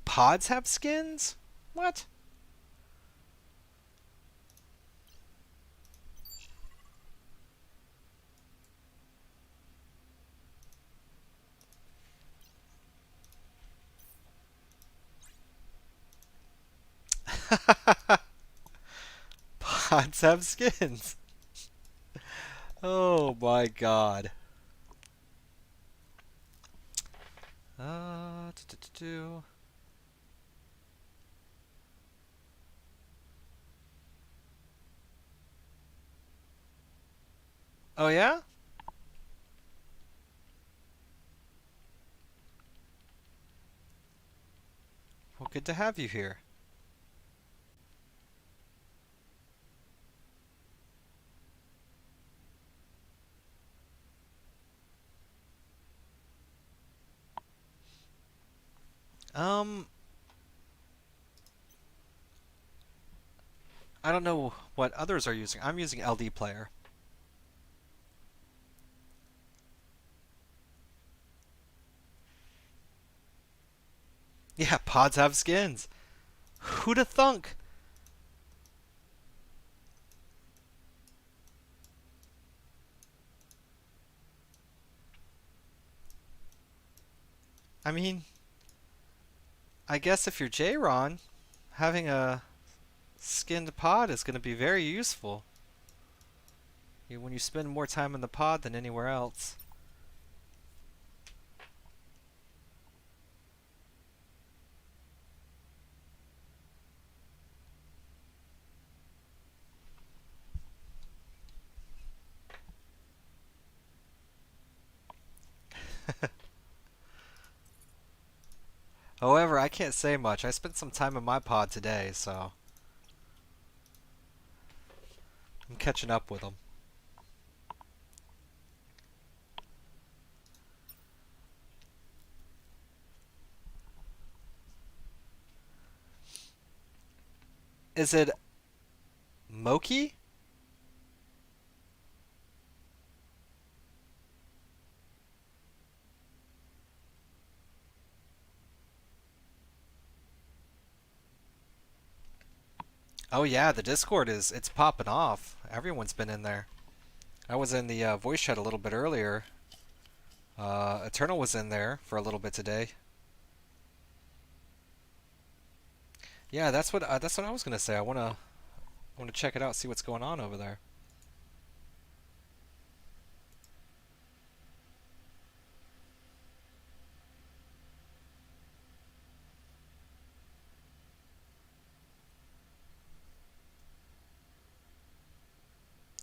Pods have skins? What? Pods have skins. Oh my god. Uh, do, do, do, do. Oh yeah? Well, good to have you here. Um, I don't know what others are using. I'm using LD Player. Yeah, pods have skins. Who'da thunk? I mean, I guess if you're J-Ron, having a skinned pod is going to be very useful. When you spend more time in the pod than anywhere else. However, I can't say much. I spent some time in my pod today, so I'm catching up with them. Is it Moki? Oh yeah, the Discord it's popping off. Everyone's been in there. I was in the voice chat a little bit earlier. Eternal was in there for a little bit today. Yeah, that's what I was gonna say. I wanna check it out, see what's going on over there.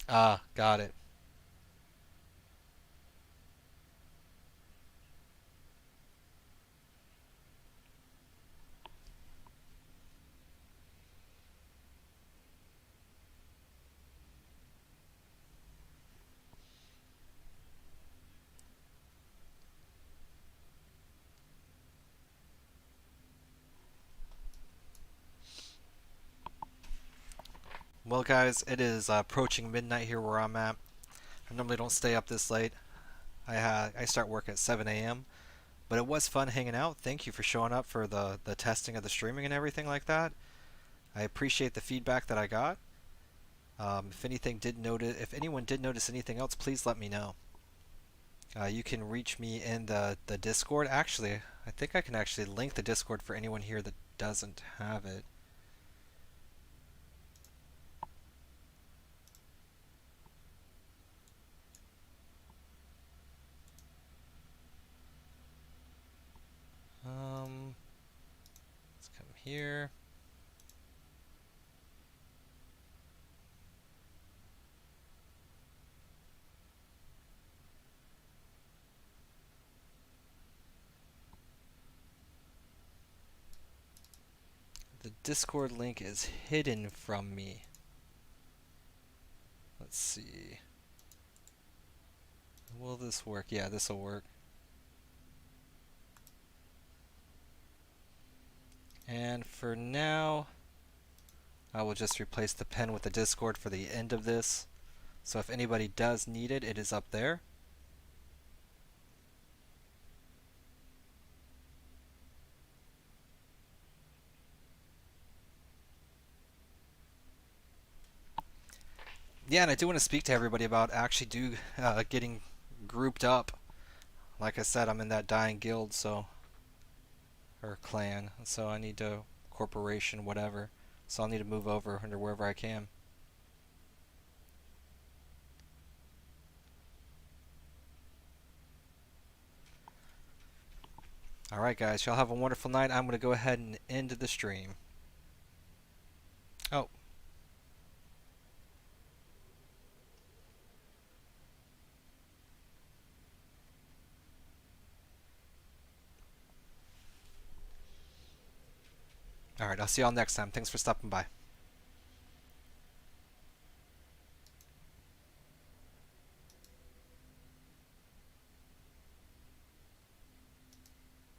Ah, got it. Well, guys, it is approaching midnight here where I'm at. I normally don't stay up this late. I start work at 7 a.m. But it was fun hanging out. Thank you for showing up for the testing of the streaming and everything like that. I appreciate the feedback that I got. If anyone did notice anything else, please let me know. You can reach me in the Discord. Actually, I think I can actually link the Discord for anyone here that doesn't have it. Let's come here. The Discord link is hidden from me. Let's see. Will this work? Yeah, this will work. And for now, I will just replace the pen with the Discord for the end of this. So if anybody does need it, it is up there. Yeah, and I do want to speak to everybody about actually getting grouped up. Like I said, I'm in that dying guild, or clan, so I need to corporation, whatever. So I'll need to move over under wherever I can. Alright guys, y'all have a wonderful night. I'm going to go ahead and end the stream. Oh. Alright, I'll see y'all next time. Thanks for stopping by.